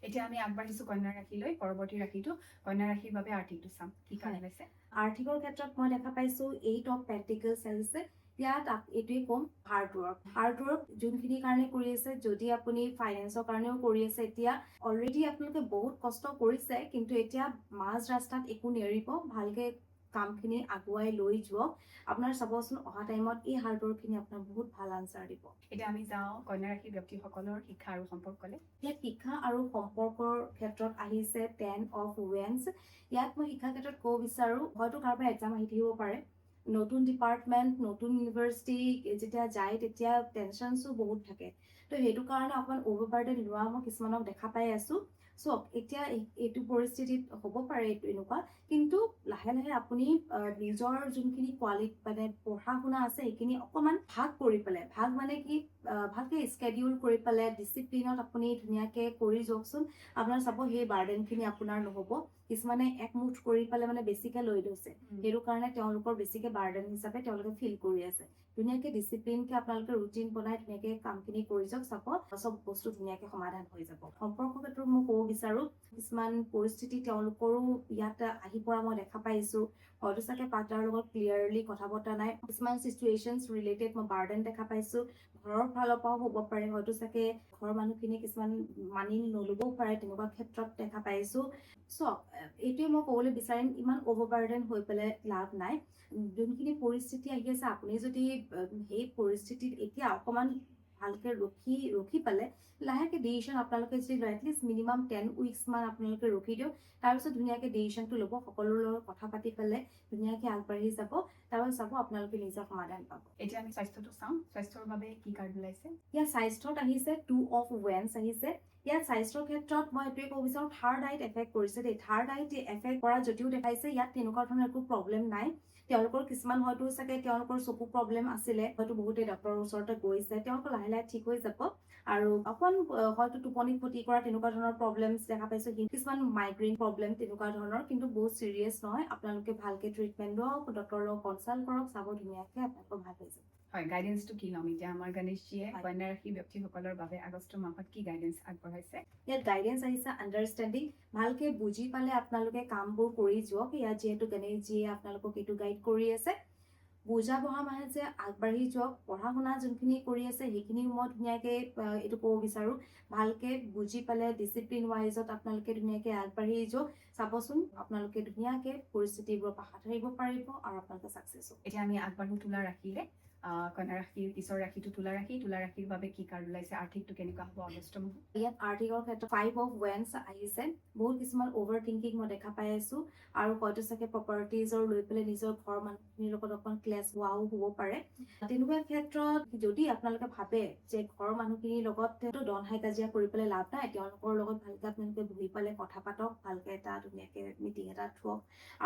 এতিয়া আমি আগবাঢ়িছো কন্যা ৰাশিলৈ। পৰৱৰ্তী ৰাশিটো কন্যা ৰাশিৰ বাবে আৰ্থিকটো চাম। কি কাৰ্ড ওলাইছে? আৰ্থিকৰ ক্ষেত্ৰত মই দেখা পাইছো 8 অফ পেণ্টিকলছ আহিছে। ইয়াত এইটোৱে ক'ম, হাৰ্ডৱৰ্ক যোনখিনিৰ কাৰণে কৰি আছে, যদি আপুনি ফাইনেন্সৰ কাৰণেও কৰি আছে, এতিয়া অলৰেডি আপোনালোকে বহুত কষ্ট কৰিছে, কিন্তু এতিয়া মাজ ৰাস্তাত একো নেৰিব, ভালকে কামখিনি আগুৱাই লৈ যাওক। আপোনাৰ চাবচোন অহা টাইমত এই হাৰ্ডৱৰ্কখিনি আপোনাক বহুত ভাল আনচাৰ দিব। এতিয়া আমি যাওঁ কন্যা ৰাশিৰ ব্যক্তিসকলৰ শিক্ষা আৰু সম্পৰ্কলৈ। ইয়াত শিক্ষা আৰু সম্পৰ্কৰ ক্ষেত্ৰত আহিছে 10 অফ ওৱেন্স। ইয়াত মই শিক্ষাৰ ক্ষেত্ৰত ক'ব বিচাৰোঁ, হয়তো কাৰোবাৰ এক্সাম আহি থাকিব পাৰে, নতুন ডিপাৰ্টমেণ্ট, নতুন ইউনিভাৰ্চিটি যেতিয়া যায়, তেতিয়া টেনশ্যনছো বহুত থাকে। তো সেইটো কাৰণে অকণমান অভাৰবাৰ্ডেন লোৱা মই কিছুমানক দেখা পাই আছোঁ। চ' এতিয়া এইটো পৰিস্থিতিত হ'ব পাৰে এইটো এনেকুৱা, কিন্তু লাহে লাহে আপুনি নিজৰ যোনখিনি মানে পঢ়া শুনা আছে, সেইখিনি অকণমান ভাগ কৰি পেলাই, ভাগ মানে কি, ভালকে স্কেডিউল কৰি পেলাই ডিচিপ্লিনত আপুনি ধুনীয়াকে কৰি যাওকচোন। আপোনাৰ চাব সেই বাৰ্ডেনখিনি আপোনাৰ নহ'ব। কিছুমানে একমুঠ কৰি পেলাই মানে বেছিকে লৈ লৈছে, সেইটো কাৰণে তেওঁলোকৰ বেছিকে বাৰ্ডেন হিচাপে তেওঁলোকে ফিল কৰি আছে। ধুনীয়াকে ডিচিপ্লিনকে আপোনালোকে ৰুটিন বনাই ধুনীয়াকে কামখিনি কৰি যাওক, চাব চব বস্তু ধুনীয়াকে সমাধান হৈ যাব। সম্পৰ্ক ক্ষেত্ৰত মই ক'ব বিচাৰোঁ, কিছুমান পৰিস্থিতি তেওঁলোকৰো ইয়াত আহি পৰা মই দেখা পাইছোঁ। হয়তো চাগে পাৰ্টনাৰৰ লগত ক্লিয়াৰলি কথা পতা নাই, কিছুমান চিচুৱেশ্যনছ ৰিলেটেড মই বাৰ্ডেন দেখা পাইছোঁ। ঘৰৰ ফালৰ পৰাও হ'ব পাৰে, হয়তো চাগে ঘৰৰ মানুহখিনি কিছুমান মানি নল'বও পাৰে, তেনেকুৱা ক্ষেত্ৰত দেখা পাইছোঁ। চ' এইটোৱে মই ক'বলৈ বিচাৰিম, ইমান অভাৰবাৰ্ডেন হৈ পেলাই লাভ নাই। যোনখিনি পৰিস্থিতি আহি আছে, আপুনি যদি সেই পৰিস্থিতিত এতিয়া অকণমান ভালকে ৰখি পালে লাহেকে ডিচিশ্যন আপোনালোকে যদি লয় এটলিষ্ট মিনিমাম 10 উইকছ মান আপোনালোকে ৰখি দিয়ক তাৰপিছত ধুনীয়াকে ডিচিশ্যনটো ল'ব সকলোৰ লগত কথা পাতি পেলাই ধুনীয়াকে আগবাঢ়ি যাব তাৰপিছত চাব আপোনালোকে নিজৰ সমাধান পাব এতিয়া আমি স্বাস্থ্যটো চাওঁ স্বাস্থ্যৰ বাবে কি কাৰ্ড ওলাইছে ইয়াত স্বাস্থ্যত আহিছে 2 অফ ওৱেন্স আহিছে ইয়াত স্বাস্থ্যৰ ক্ষেত্ৰত মই এইটোৱে ক'ব বিচাৰোঁ থাৰ্ড আইত এফেক্ট কৰিছে দেই থাৰ্ড আইত এফেক্ট কৰা যদিও দেখাইছে ইয়াত তেনেকুৱা ধৰণৰ একো প্ৰব্লেম নাই তেওঁলোকৰ কিছুমান হয়তো চাগে তেওঁলোকৰ চকু প্ৰব্লেম আছিলে হয়তো বহুতে ডক্তৰৰ ওচৰতে গৈছে তেওঁলোকৰ লাহে লাহে ঠিক হৈ যাব আৰু অকণ হয়তো টোপনি ক্ষতি কৰা তেনেকুৱা ধৰণৰ প্ৰব্লেমছ দেখা পাইছো কিছুমান মাইগ্ৰেইন প্ৰব্লেম তেনেকুৱা ধৰণৰ কিন্তু বহুত চিৰিয়াছ নহয় আপোনালোকে ভালকে ট্ৰিটমেণ্ট লওক ডক্তৰৰ লগত কনচাল্ট কৰক চাব ধুনীয়াকে আপোনালোকৰ ভাল হৈ যাব হয় গাইডেন্সটো কি ল'ম এতিয়া আমাৰ গণেশজীয়ে কন্যা ৰাশি ব্যক্তিসকলৰ বাবে আগষ্ট মাহত কি গাইডেন্স আগবঢ়াইছে ইয়াত গাইডেন্স আহিছে আণ্ডাৰষ্টেণ্ডিং ভালকে বুজি পালে আপোনালোকে কামবোৰ কৰি যাওক ইয়াত যিহেতু গণেশজীয়ে আপোনালোকক এইটো গাইড কৰি আছে বুজা বহা মানে যে আগবাঢ়ি যাওক পঢ়া শুনা যোনখিনি কৰি আছে সেইখিনি মই ধুনীয়াকে এইটো ক'ব বিচাৰোঁ ভালকে বুজি পালে ডিচিপ্লিন ৱাইজত আপোনালোকে ধুনীয়াকে আগবাঢ়ি যাওক চাবচোন আপোনালোকে ধুনীয়াকে পৰিস্থিতিবোৰৰ পৰা হাত সাৰিব পাৰিব আৰু আপোনালোকে ছাকচেছ হ'ব এতিয়া আমি আগবাঢ়ো তুলা ৰাশিৰে কন্যা ৰাশিৰ পিছৰ ৰাশিটো তুলা ৰাশিৰ বাবে কি কাৰ্ড ওলাইছে আৰ্থিকটো কেনেকুৱা হ'ব আগষ্ট মাহত ইয়াত আৰ্থিকৰ ক্ষেত্ৰত 5 অফ ওৱেন্স আহিছে বহুত কিছুমান অভাৰ থিংকিং মই দেখা পাই আছো আৰু হয়তো চাগে প্ৰপাৰ্টিজৰ লৈ পেলাই নিজৰ ঘৰৰ মানুহখিনিৰ লগত অকণ ক্লেছ হোৱাও হ'ব পাৰে তেনেকুৱা ক্ষেত্ৰত যদি আপোনালোকে ভাবে যে ঘৰৰ মানুহখিনিৰ লগত দন হাই কাজিয়া কৰি পেলাই লাভ নাই তেওঁলোকৰ লগত ভালকে আপোনালোকে বহি পেলাই কথা পাতক ভালকে এটা ধুনীয়াকে মিটিং এটা থওক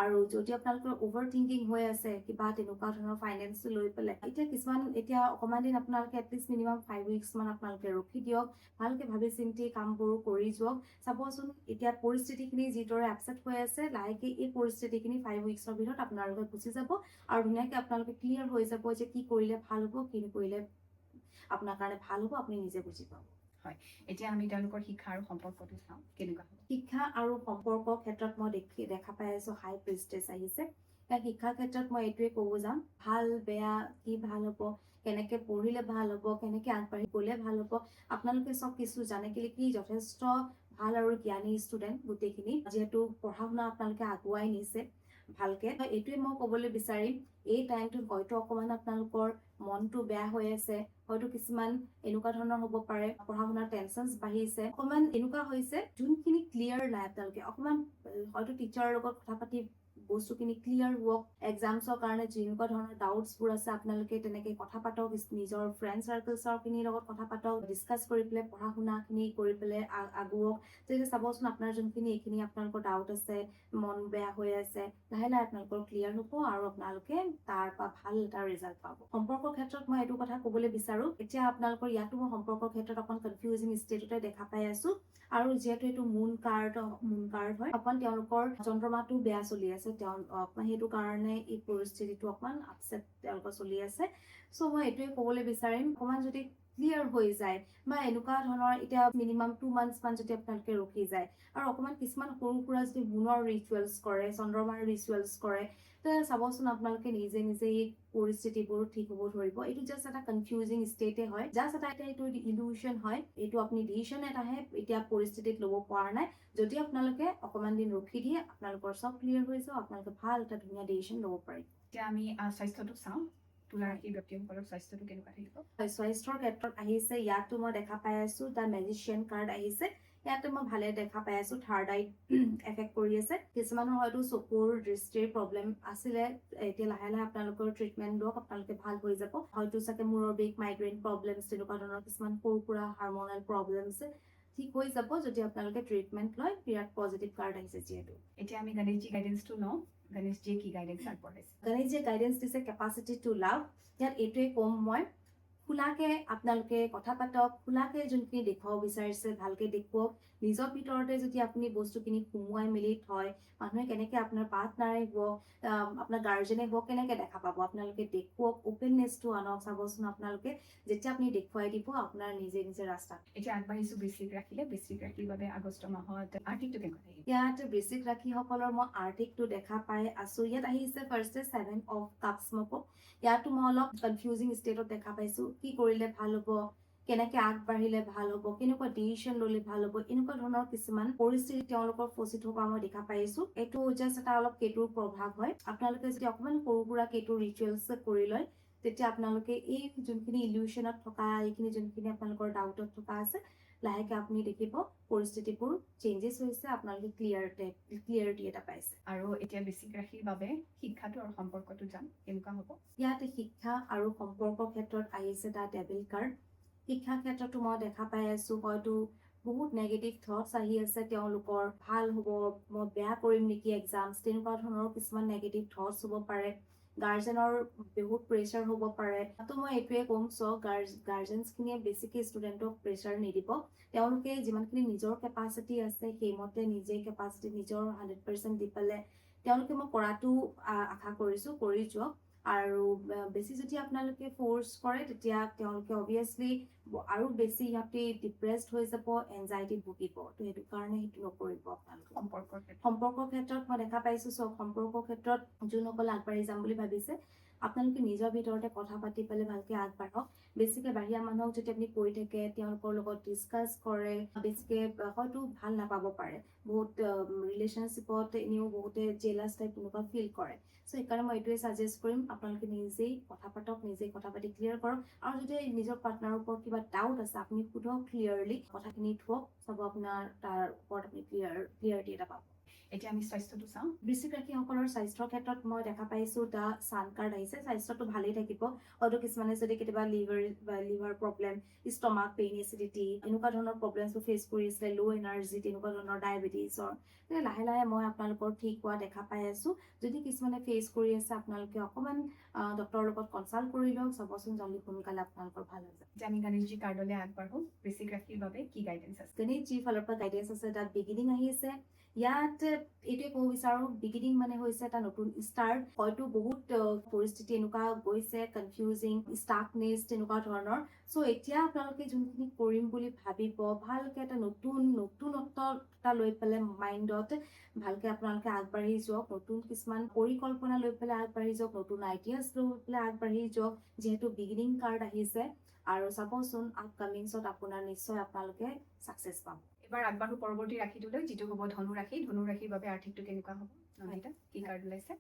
আৰু যদি আপোনালোকৰ অভাৰ থিংকিং হৈ আছে কিবা তেনেকুৱা ধৰণৰ ফাইনেন্স লৈ পেলাই এতিয়া অকণমান দিন আপোনালোকে এটলিষ্ট মিনিমাম 5 উইকছ মান আপোনালোকে ৰখি দিয়ক ভালকে ভাবি চিন্তি কামবোৰ কৰি যাওক চাবচোন এতিয়া পৰিস্থিতিখিনি যিদৰে আপছেট হৈ আছে লাহেকে এই পৰিস্থিতিখিনি 5 উইকছৰ ভিতৰত আপোনালোকে গুচি যাব আৰু ধুনীয়াকে আপোনালোকে ক্লিয়াৰ হৈ যাব যে কি কৰিলে ভাল হ'ব কি নকৰিলে আপোনাৰ কাৰণে ভাল হ'ব আপুনি নিজে বুজি পাব এতিয়া আমি তেওঁলোকৰ শিক্ষা আৰু সম্পৰ্কটো চাওঁ কেনেকুৱা হ'ব শিক্ষা আৰু সম্পৰ্কৰ ক্ষেত্ৰত মই দেখা পাই আছো হাই প্ৰিষ্টেছ আহিছে ইয়াৰ শিক্ষাৰ ক্ষেত্ৰত মই এইটোৱে ক'ব যাম ভাল বেয়া কি ভাল হ'ব কেনেকে পঢ়িলে ভাল হ'ব কেনেকে আগবাঢ়ি গ'লে ভাল হ'ব আপোনালোকে চব কিছু জানে কি যথেষ্ট ভাল আৰু জ্ঞানী ষ্টুডেণ্ট গোটেইখিনি যিহেতু পঢ়া শুনা আপোনালোকে আগুৱাই নিছে ভালকে এইটোৱে মই ক'বলৈ বিচাৰিম এই টাইমটোত হয়তো অকণমান আপোনালোকৰ মনটো বেয়া হৈ আছে হয়তো কিছুমান এনেকুৱা ধৰণৰ হ'ব পাৰে পঢ়া শুনাৰ টেনচনছ বাঢ়িছে অকণমান এনেকুৱা হৈছে যোনখিনি ক্লিয়াৰ নাই আপোনালোকে অকণমান হয়তো টিচাৰৰ লগত কথা পাতি বস্তুখিনি ক্লিয়াৰ হওক এক্সামছৰ কাৰণে যেনেকুৱা ধৰণৰ ডাউটছবোৰ আছে আপোনালোকে তেনেকে কথা পাতক নিজৰ ফ্ৰেণ্ড চাৰ্কেলছৰখিনিৰ লগত কথা পাতক ডিছকাছ কৰি পেলাই পঢ়া শুনাখিনি কৰি পেলাই আগুৱাওক তেতিয়া চাবচোন আপোনাৰ যোনখিনি এইখিনি আপোনালোকৰ ডাউট আছে মন বেয়া হৈ আছে লাহে লাহে আপোনালোকৰ ক্লিয়াৰ হ'ব আৰু আপোনালোকে তাৰ পৰা ভাল এটা ৰিজাল্ট পাব সম্পৰ্কৰ ক্ষেত্ৰত মই এইটো কথা ক'বলৈ বিচাৰোঁ এতিয়া আপোনালোকৰ ইয়াতো মই সম্পৰ্কৰ ক্ষেত্ৰত অকণ কনফিউজিং ষ্টেটতে দেখা পাই আছো আৰু যিহেতু এইটো মুন কাৰ্ড হয় অকণ তেওঁলোকৰ চন্দ্ৰমাটো বেয়া চলি আছে সেইটো কাৰণে এই পৰিস্থিতিটো অকণমান আপছেট তেওঁলোকৰ চলি আছে চ' মই এইটোৱে ক'বলৈ বিচাৰিম অকণমান যদি ক্লিয়াৰ হৈ যায় বা এনেকুৱা ধৰণৰ এতিয়া মিনিমাম 2 মান্থছ মান যদি আপোনালোকে ৰখি যায় আৰু অকণমান কিছুমান সৰু সুৰা যদি মুনৰ ৰিচুৱেলছ কৰে চন্দ্ৰমাৰ ৰিচুৱেলছ কৰে চাবচোন আপোনালোকে নিজে এই পৰিস্থিতিবোৰ ঠিক হ'ব ধৰিব এইটো জাষ্ট এটা কনফিউজিং ষ্টেটে হয় জাষ্ট এটা এইটো ইলিউশ্যন হয় এইটো আপুনি ডিচিশ্যন এটাহে এতিয়া পৰিস্থিতিত ল'ব পৰা নাই যদি আপোনালোকে অকণমান দিন ৰখি দিয়ে আপোনালোকৰ চব ক্লিয়াৰ হৈ যাব আপোনালোকে ভাল এটা ধুনীয়া ডিচিশ্যন ল'ব পাৰিব এতিয়া আমি স্বাস্থ্যটো চাওঁ তুলা ৰাশিৰ ব্যক্তিসকলৰ স্বাস্থ্যটো কেনেকুৱা থাকিব স্বাস্থ্যৰ ক্ষেত্ৰত আহিছে ইয়াতো মই দেখা পাই আছো দ্য মেজিচিয়ান কাৰ্ড আহিছে ইয়াতে মই ভালে দেখা পাই আছো থাৰ্ড আইত এফেক্ট কৰি আছে কিছুমানৰ হয়তো চকুৰ দৃষ্টিৰ প্ৰব্লেম আছিলে এতিয়া লাহে লাহে আপোনালোকৰ ট্ৰিটমেণ্ট লওক আপোনালোকে ভাল হৈ যাব হয়তো চাগে মূৰৰ বিষ মাইগ্ৰেইন প্ৰব্লেমছ তেনেকুৱা ধৰণৰ কিছুমান সৰু সুৰা হাৰম'নেল প্ৰব্লেমছ ঠিক হৈ যাব যদি আপোনালোকে ট্ৰিটমেণ্ট লয় বিৰাট পজিটিভ কাৰ্ড আহিছে যিহেতু এতিয়া আমি গণেশজী গাইডেন্সটো লওঁ গণেশজীয়ে কি গাইডেন্স আগবঢ়াইছে গণেশজীয়ে গাইডেন্স দিছে কেপাচিটি টু লাভ ইয়াত এইটোৱে ক'ম মই খোলাকে আপোনালোকে কথা পাতক খোলাকে যোনখিনি দেখুৱাব বিচাৰিছে ভালকে দেখুৱাওক নিজৰ ভিতৰতে যদি আপুনি বস্তুখিনি সুমুৱাই মেলি থয় মানুহে কেনেকে আপোনাৰ পাৰ্টনাৰে হওক আপোনাৰ গাৰ্জেনে হওক কেনেকে দেখা পাব আপোনালোকে দেখুৱাওক অপেননেছটো আনক চাবচোন আপোনালোকে যেতিয়া আপুনি দেখুৱাই দিব আপোনাৰ নিজে ৰাস্তা এতিয়া আগবাঢ়িছো বৃশ্চিক ৰাশিৰ বাবে আগষ্ট মাহত আৰ্থিকটো কেনেকুৱা থাকিব ইয়াত বৃশ্চিক ৰাশিসকলৰ মই আৰ্থিকটো দেখা পাই আছো ইয়াত আহিছে ফাৰ্ষ্টে 7 অফ কাপছ মকো ইয়াতো মই অলপ কনফিউজিং ষ্টেটত দেখা পাইছো কি কৰিলে ভাল হ'ব কেনেকে আগবাঢ়িলে ভাল হ'ব কেনেকুৱা ডিচিশ্যন ল'লে ভাল হ'ব এনেকুৱা ধৰণৰ কিছুমান পৰিস্থিতি তেওঁলোকৰ ফচি থকা মই দেখা পাইছো এইটো জাষ্ট এটা অলপ কেতুৰ প্ৰভাৱ হয় আপোনালোকে যদি অকণমান সৰু সুৰা কেতুৰ ৰিচুৱেলছ কৰি লয় তেতিয়া আপোনালোকে এই যোনখিনি ইলিউশ্যনত থকা এইখিনি যোনখিনি আপোনালোকৰ ডাউটত থকা আছে লাহেকে আপুনি দেখিব পৰিস্থিতিবোৰ চেঞ্জেছ হৈছে, আপোনালোকে ক্লিয়াৰিটি এটা পাইছে। আৰু এতিয়া বৃশ্চিক ৰাশিৰ বাবে শিক্ষাটো আৰু সম্পৰ্কটো যাম কেনেকুৱা হ'ব? ইয়াত শিক্ষা আৰু সম্পৰ্কৰ ক্ষেত্ৰত আহিছে দা ডেভিল কাৰ্ড। শিক্ষা ক্ষেত্ৰতো মই দেখা পাই আছো হয়তো বহুত নেগেটিভ থটছ আহি আছে তেওঁলোকৰ, ভাল হ'ব মই বেয়া কৰিম নেকি এক্সামছ, তেনেকুৱা ধৰণৰ কিছুমান নেগেটিভ থটছ হ'ব পাৰে। গাৰ্জেনৰ বহুত প্ৰেছাৰ হ'ব পাৰে। তো মই এইটোৱে ক'ম, গাৰ্জেনছখিনিয়ে বেছিকৈ ষ্টুডেণ্টক প্ৰেছাৰ নিদিব। তেওঁলোকে যিমানখিনি নিজৰ কেপাচিটি আছে সেইমতে নিজৰ 100% দি পেলাই তেওঁলোকে মই কৰাটো আশা কৰিছোঁ, কৰি যাওক। আৰু বেছি যদি আপোনালোকে ফ'ৰ্চ কৰে তেতিয়া তেওঁলোকে অবভিয়াছলি আৰু বেছি সিহঁতে ডিপ্ৰেছড হৈ যাব, এনজাইটিত ভুগিব। তো সেইটো কাৰণে সেইটো নকৰিব আপোনালোকে। সম্পৰ্কৰ ক্ষেত্ৰত মই দেখা পাইছোঁ, সম্পৰ্কৰ ক্ষেত্ৰত যোনসকল আগবাঢ়ি যাম বুলি ভাবিছে আপোনালোকে নিজৰ ভিতৰতে কথা পাতি পেলাই ভালকে আগবাঢ়ক। বেছিকে বাহিৰা মানুহক যদি আপুনি কৈ থাকে, তেওঁলোকৰ লগত ডিছকাছ কৰে, বেছিকে হয়তো ভাল নাপাব পাৰে। বহুত ৰিলেশ্যনশ্বিপত এনেও বহুতে জেলাছ টাইপ তেনেকুৱা ফিল কৰে। চ' সেইকাৰণে মই এইটোৱে ছাজেষ্ট কৰিম, আপোনালোকে নিজেই কথা পাতক, নিজেই কথা পাতি ক্লিয়াৰ কৰক। আৰু যদি নিজৰ পাৰ্টনাৰৰ ওপৰত কিবা ডাউট আছে আপুনি সোধক ক্লিয়াৰলি, কথাখিনি থওক, চাব আপোনাৰ তাৰ ওপৰত আপুনি ক্লিয়াৰিটি এটা পাব। এতিয়া আমি স্বাস্থ্যটো চাওঁ। বৃশ্চিক ৰাশিসকলৰ স্বাস্থ্যৰ ক্ষেত্ৰত মই দেখা পাইছোঁ দা ছান কাৰ্ড আহিছে। স্বাস্থ্যটো ভালেই থাকিব। হয়তো কিছুমানে যদি কেতিয়াবা liver problem, stomach pain, acidity এনেকুৱা ধৰণৰ প্ৰব্লেমছবোৰ ফেচ কৰি আছিলে, ল' এনাৰ্জি তেনেকুৱা ধৰণৰ ডায়েবেটিছৰ, লাহে লাহে মই আপোনালোকৰ ঠিক হোৱা দেখা পাই আছোঁ। যদি কিছুমানে ফেচ কৰি আছে আপোনালোকে অকণমান ডক্টৰৰ লগত কনচাল্ট কৰি লওক, চাবচোন জল্দি সোনকালে আপোনালোকৰ ভাল হৈ যায়। যে আমি গণেশজী কাৰ্ডলৈ আগবাঢ়ো, বৃশ্চিক ৰাশিৰ বাবে কি গাইডেঞ্চ আছে? গণেশজীৰ ফালৰ পৰা গাইডেঞ্চ আছে, তাত বিগিনিং আহি আছে। ইয়াত এইটোৱে ক'ব বিচাৰোঁ, বিগিনিং মানে হৈছে এটা নতুন ষ্টাৰ্ট। হয়তো বহুত পৰিস্থিতি এনেকুৱা গৈছে, কনফিউজিং, ষ্টাকনেছ তেনেকুৱা ধৰণৰ। চ' এতিয়া আপোনালোকে যোনখিনি কৰিম বুলি ভাবিব, ভালকে এটা নতুনত্ব এটা লৈ পেলাই মাইণ্ডত ভালকে আপোনালোকে আগবাঢ়ি যাওক। নতুন কিছুমান পৰিকল্পনা লৈ পেলাই আগবাঢ়ি যাওক, নতুন আইডিয়াছ লৈ পেলাই আগবাঢ়ি যাওক, যিহেতু বিগিনিং কাৰ্ড আহিছে। আৰু চাবচোন আপকামিংছত আপোনাৰ নিশ্চয় আপোনালোকে ছাকচেছ পাব। এবাৰ আগবাঢ়ো পৰৱৰ্তী ৰাশিটোলৈ, যিটো হ'ব ধনু ৰাশি। ধনু ৰাশিৰ বাবে আৰ্থিকটো কেনেকুৱা হ'ব? নন্দিতা, কি কাৰ্ড ওলাইছে?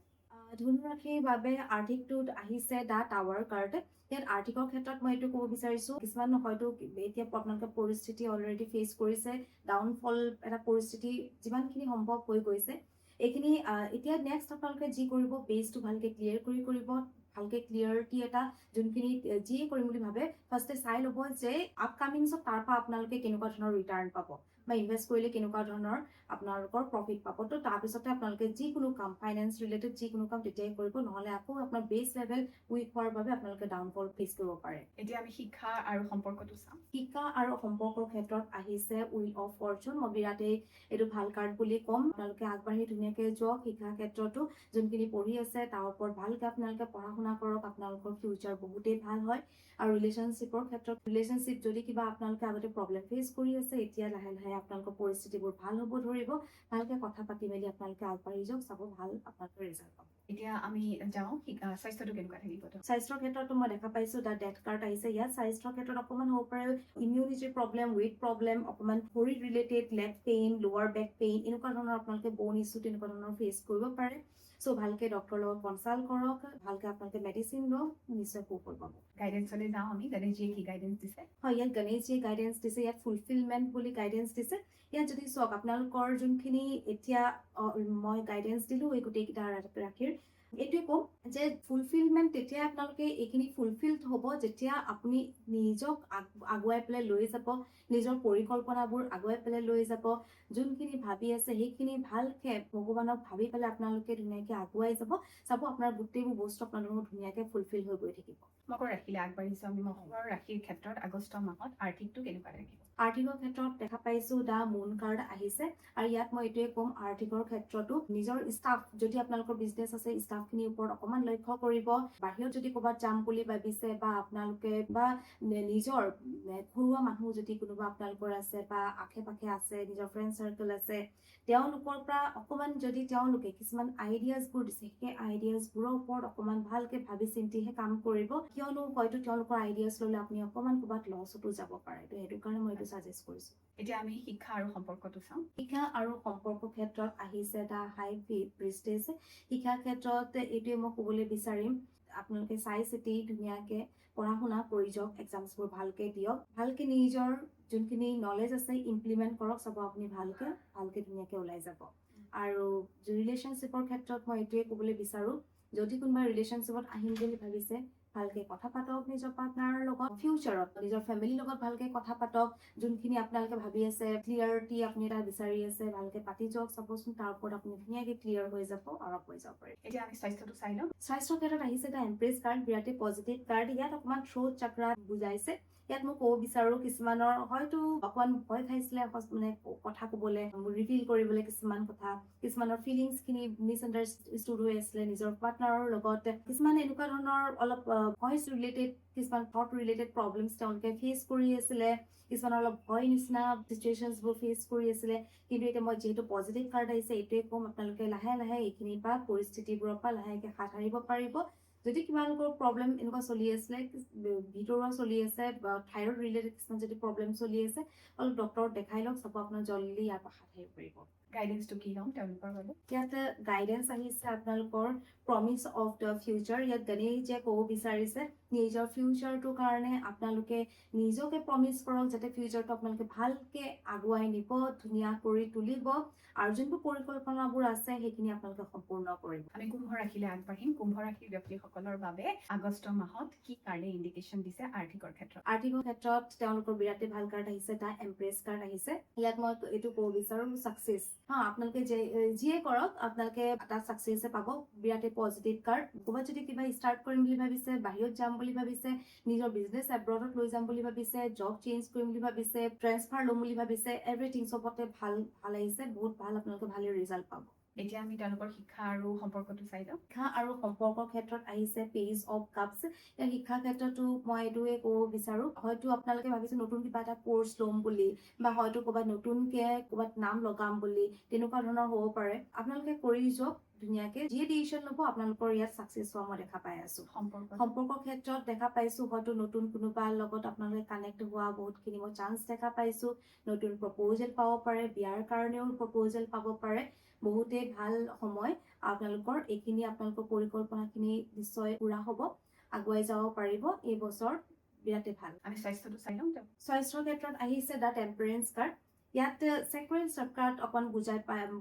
ধনু ৰাশিৰ বাবে আৰ্থিকটোত আহিছে দা টাৱাৰ কাৰ্ড। ইয়াত আৰ্থিকৰ ক্ষেত্ৰত মই এইটো ক'ব বিচাৰিছোঁ, কিছুমান হয়তো এতিয়া আপোনালোকে পৰিস্থিতি অলৰেডি ফেচ কৰিছে, ডাউনফল এটা পৰিস্থিতি যিমানখিনি সম্ভৱ হৈ গৈছে। এইখিনি এতিয়া নেক্সট আপোনালোকে যি কৰিব, বেছটো ভালকে ক্লিয়াৰ কৰিব, ভালকে ক্লিয়াৰিটি এটা যোনখিনি যিয়ে কৰিম বুলি ভাবে ফাৰ্ষ্টে চাই ল'ব যে আপকামিংছত তাৰ পৰা আপোনালোকে কেনেকুৱা ধৰণৰ ৰিটাৰ্ণ পাব বা ইনভেষ্ট কৰিলে কেনেকুৱা ধৰণৰ আপোনালোকৰ প্ৰফিট পাব। তো তাৰপিছতে আপোনালোকে যিকোনো কাম, ফাইনেন্স ৰিলেটেড যিকোনো কাম তেতিয়াই কৰিব, নহ'লে আকৌ আপোনাৰ বেছ লেভেল উইক হোৱাৰ বাবে আপোনালোকে ডাউনফল ফেচ কৰিব পাৰে। এতিয়া আমি শিক্ষা আৰু সম্পৰ্কটো চাম। শিক্ষা আৰু সম্পৰ্কৰ ক্ষেত্ৰত আহিছে হুইল অফ ফৰ্চুন। মই বিৰাটেই এইটো ভাল কাৰ্ড বুলি ক'ম। আপোনালোকে আগবাঢ়ি ধুনীয়াকে যাওক। শিক্ষা ক্ষেত্ৰতো যোনখিনি পঢ়ি আছে তাৰ ওপৰত ভালকে আপোনালোকে পঢ়া শুনা কৰক, আপোনালোকৰ ফিউচাৰ বহুতেই ভাল হয়। আৰু ৰিলেশ্যনশ্বিপৰ ক্ষেত্ৰত, ৰিলেশ্যনশ্বিপ যদি কিবা আপোনালোকে আগতে প্ৰব্লেম ফেচ কৰি আছে, এতিয়া লাহে লাহে আপোনালোকৰ পৰিস্থিতিবোৰ ভাল হ'ব ধৰিব। ভালকে কথা পাতি মেলি আপোনালোকে আগবাঢ়ি যাওক, চাব ভাল আপোনালোকে ৰিজাল্ট পাব। এতিয়া আমি যাওঁ স্বাস্থ্যটো কেনেকুৱা থাকিব? স্বাস্থ্যৰ ক্ষেত্ৰতো মই দেখা পাইছোঁ দা ডেথ কাৰ্ড আহিছে। ইয়াত স্বাস্থ্যৰ ক্ষেত্ৰত অকণমান হ'ব পাৰে ইমিউনিটিৰ প্ৰব্লেম, ৱেইট প্ৰব্লেম, অকণমান ভৰি ৰিলেটেড, লেগ পেইন, লোৱাৰ বেক পেইন, এনেকুৱা ধৰণৰ আপোনালোকে ব'ন ইছ্যু তেনেকুৱা ধৰণৰ ফেচ কৰিব পাৰে। চ' ভালকে ডক্টৰৰ লগত কনচাল্ট কৰক, ভালকে আপোনালোকে মেডিচিন লওক, নিশ্চয় সুফল পাব। গাইডেঞ্চলৈ যাওঁ আমি, গণেশজীয়ে কি গাইডেঞ্চ দিছে? হয়, ইয়াত গণেশজীয়ে গাইডেঞ্চ দিছে। ইয়াত ফুলফিলমেণ্ট বুলি গাইডেঞ্চ দিছে। ইয়াত যদি চাওক আপোনালোকৰ যোনখিনি এতিয়া মই গাইডেঞ্চ দিলোঁ এই গোটেইকেইটা ৰাশিৰ, এইটোৱে ক'ম যে ফুলফিলমেণ্ট তেতিয়া আপোনালোকে এইখিনি ফুলফিলড হ'ব যেতিয়া আপুনি নিজক আগুৱাই পেলাই লৈ যাব, নিজৰ পৰিকল্পনাবোৰ আগুৱাই পেলাই লৈ যাব, যোনখিনি ভাবি আছে সেইখিনি ভালকে ভগৱানক ভাবি পেলাই আপোনালোকে ধুনীয়াকে আগুৱাই যাব, চাব আপোনাৰ গোটেইবোৰ বস্তু আপোনালোকৰ ধুনীয়াকে ফুলফিল হৈ গৈ থাকিব। মকৰ ৰাশিলৈ আগবাঢ়িছোঁ আমি। মকৰ ৰাশিৰ ক্ষেত্ৰত আগষ্ট মাহত আৰ্থিকটো কেনেকুৱা থাকিব? আৰ্থিকৰ ক্ষেত্ৰত দেখা পাইছোঁ দা মুন কাৰ্ড আহিছে। আৰু ইয়াত মই এইটোৱে ক'ম, আৰ্থিকৰ ক্ষেত্ৰতো নিজৰ ষ্টাফ, যদি আপোনালোকৰ বিজনেছ আছে, ষ্টাফখিনিৰ ওপৰত অকণমান লক্ষ্য কৰিব। বাহিৰত যদি ক'ৰবাত যাম বুলি ভাবিছে বা আপোনালোকে বা নিজৰ ঘৰুৱা মানুহ যদি কোনোবা আপোনালোকৰ আছে বা আশে পাশে আছে, নিজৰ ফ্ৰেণ্ড চাৰ্কেল আছে, তেওঁলোকৰ পৰা অকণমান যদি তেওঁলোকে কিছুমান আইডিয়াছবোৰ দিছে, সেই আইডিয়াছবোৰৰ ওপৰত অকণমান ভালকে ভাবি চিন্তিহে কাম কৰিব, কিয়নো হয়তো তেওঁলোকৰ আইডিয়াছ ল'লে আপুনি অকণমান ক'ৰবাত লছতো যাব পাৰে। তো সেইটো কাৰণে মই এইটো ছাজেষ্ট কৰিছোঁ। এতিয়া আমি শিক্ষা আৰু সম্পৰ্কটো চাওঁ। শিক্ষা আৰু সম্পৰ্কৰ ক্ষেত্ৰত আহিছে দা হাই প্ৰিষ্টেছ। শিক্ষাৰ ক্ষেত্ৰত এইটোৱে মই ক'বলৈ বিচাৰিম, আপোনালোকে চাই চিতি ধুনীয়াকে পঢ়া শুনা কৰি যাওক, এক্সামছবোৰ ভালকে দিয়ক, ভালকে নিজৰ যোনখিনি নলেজ আছে ইমপ্লিমেণ্ট কৰক, চাব আপুনি ভালকে ধুনীয়াকে ওলাই যাব। আৰু ৰিলেশ্যনশ্বিপৰ ক্ষেত্ৰত মই এইটোৱে ক'বলৈ বিচাৰোঁ, যদি কোনোবা ৰিলেশ্যনশ্বিপত আহিম বুলি ভাবিছে ভালকে কথা পাতক নিজৰ পাৰ্টনাৰৰ লগত, ফিউচাৰত নিজৰ ফেমিলিৰ লগত ভালকে কথা পাতক, যোনখিনি আপোনালোকে ভাবি আছে ক্লিয়াৰিটি আপুনি এটা বিচাৰি আছে ভালকে পাতি যাওক, চাবচোন তাৰ ওপৰত আপুনি ধুনীয়াকে ক্লিয়াৰ হৈ যাব আৰু হৈ যাব পাৰিব। এতিয়া আমি স্বাস্থ্যটো চাই লওঁ। স্বাস্থ্যৰ ক্ষেত্ৰত আহিছে এটা এম্প্ৰেছ কাৰ্ড, বিৰাটেই পজিটিভ কাৰ্ড। ইয়াত অকণমান থ্ৰোট চাক্ৰা বুজাইছে। ইয়াত মই ক'ব বিচাৰো কিছুমানৰ হয়তো অকণমান ভয় খাইছিলে মানে কথা ক'বলৈ, ৰিভিল কৰিবলৈ কিছুমান কথা, কিছুমানৰ ফিলিংছ খিনি মিছআণ্ডাৰষ্টুড হৈ আছিলে নিজৰ পাৰ্টনাৰৰ লগত, কিছুমান এনেকুৱা ধৰণৰ অলপ ভইচ ৰিলেটেড কিছুমান থট ৰিলেটেড প্ৰব্লেমছ তেওঁলোকে ফেচ কৰি আছিলে, কিছুমানৰ অলপ ভয় নিচিনা চিটুৱেশ্যনছবোৰ ফেচ কৰি আছিলে। কিন্তু এতিয়া মই যিহেতু পজিটিভ কাৰ্ড আহিছে এইটোৱে ক'ম, আপোনালোকে লাহে লাহে এইখিনিৰ পৰা পৰিস্থিতিবোৰৰ পৰা লাহেকে হাত সাৰিব পাৰিব। যদি কিমানবোৰ প্ৰব্লেম এনেকুৱা চলি আছিলে, ভিতৰুৱা চলি আছে বা থাইৰয়ড ৰিলেটেড কিছুমান যদি প্ৰব্লেম চলি আছে, অলপ ডক্তৰক দেখাই লওক, চাব আপোনাৰ জল্দি ইয়াৰ পৰা হাত সাৰিব পাৰিব। গাইডেন্সটো কি ল'ম তেওঁলোকৰ বাবে? ইয়াতে গাইডেন্স আহিছে আপোনালোকৰ প্ৰমিছ অফ দ্য ফিউচাৰ। ইয়াত গণেশজীয়ে ক'ব বিচাৰিছে নিজৰ ফিউচাৰটোৰ কাৰণে আপোনালোকে নিজকে প্ৰমিছ কৰক, যাতে ফিউচাৰটো আপোনালোকে ভালকে আগুৱাই নিব, ধুনীয়া কৰি তুলিব, আৰু যোনবোৰ পৰিকল্পনাবোৰ আছে সেইখিনি আপোনালোকে সম্পূৰ্ণ কৰিব। আমি কুম্ভ ৰাশিলৈ আগবাঢ়িম। কুম্ভ ৰাশিৰ ব্যক্তিসকলৰ বাবে আগষ্ট মাহত কি কাৰ্ডে ইণ্ডিকেশ্যন দিছে আৰ্থিকৰ ক্ষেত্ৰত? আৰ্থিকৰ ক্ষেত্ৰত তেওঁলোকৰ বিৰাটেই ভাল কাৰ্ড আহিছে, এটা এম্প্ৰেছ কাৰ্ড আহিছে। ইয়াত মই এইটো ক'ব বিচাৰো চাকচেছ। আপোনালোকে যিয়ে কৰক আপোনালোকে এটা চাকচেছে পাব, বিৰাটেই পজিটিভ কাৰ্ড। ক'ৰবাত যদি কিবা ষ্টাৰ্ট কৰিম বুলি ভাবিছে, বাহিৰত যাম বুলি ভাবিছে, নিজৰ বিজনেছ এব্ৰডত লৈ যাম বুলি ভাবিছে, জব চেঞ্জ কৰিম বুলি ভাবিছে, ট্ৰেন্সফাৰ ল'ম বুলি ভাবিছে, এভৰিথিং চবতে ভাল আহিছে, বহুত ভাল, আপোনালোকে ভালে ৰিজাল্ট পাব। এতিয়া আমি তেওঁলোকৰ শিক্ষা আৰু সম্পৰ্কটো চাই লওঁ। শিক্ষা আৰু সম্পৰ্কৰ ক্ষেত্ৰত আহিছে পেজ অফ কাপছ। ইয়াৰ শিক্ষাৰ ক্ষেত্ৰতো মই এইটোৱে ক'ব বিচাৰো, হয়তো আপোনালোকে ভাবিছে নতুন কিবা এটা কোৰ্চ ল'ম বুলি, বা হয়তো ক'ৰবাত নতুনকে ক'ৰবাত নাম লগাম বুলি, তেনেকুৱা ধৰণৰ হ'ব পাৰে। আপোনালোকে কৰি যাওক ধুনীয়াকে, যিয়ে ডিচিশ্যন ল'ব আপোনালোকৰ ইয়াত চাকচেছ হোৱা মই দেখা পাই আছো। সম্পৰ্কৰ ক্ষেত্ৰত দেখা পাইছো হয়তো নতুন কোনোবাৰ লগত আপোনালোকে কানেক্ট হোৱা বহুতখিনি মই চান্স দেখা পাইছো। নতুন প্ৰপ'জেল পাব পাৰে, বিয়াৰ কাৰণেও প্ৰপ'জেল পাব পাৰে। বহুতেই ভাল সময় আপোনালোকৰ, এইখিনি আপোনালোকৰ পৰিকল্পনাখিনি নিশ্চয় পুৰা হ'ব, আগুৱাই যাব পাৰিব এই বছৰ, বিৰাটেই ভাল। আমি স্বাস্থ্যটো চাই লওঁ। স্বাস্থ্যৰ ক্ষেত্ৰত আহিছে দ্য টেম্পাৰেন্স কাৰ্ড। ইয়াত চেক্ৰেল চক্ৰাত অকণ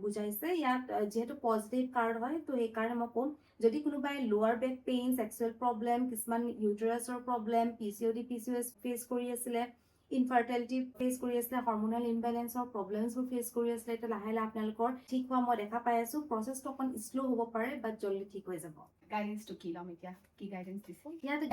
বুজাইছে। ইয়াত যিহেতু পজিটিভ কাৰ্ড হয়, তো সেইকাৰণে মই ক'ম যদি কোনোবাই লোৱাৰ বেক পেইন, ছেক্সুৱেল প্ৰব্লেম, কিছুমান ইউটেৰাছৰ প্ৰব্লেম, PCOD PCOS ফেচ কৰি আছিলে, ইনফাৰ্টিলিটি ফেচ কৰি আছিলে, হৰম'নেল ইমবেলেঞ্চৰ প্ৰব্লেমছবোৰ ফেচ কৰি আছিলে, এতিয়া লাহে লাহে আপোনালোকৰ ঠিক হোৱা মই দেখা পাই আছো। প্ৰচেছটো অকণ শ্ল' হ'ব পাৰে, বাট জল্দি ঠিক হৈ যাব। গাইডেন্সটো কি ল'ম এতিয়া? কি গাইডেন্স দিছে? ইয়াতে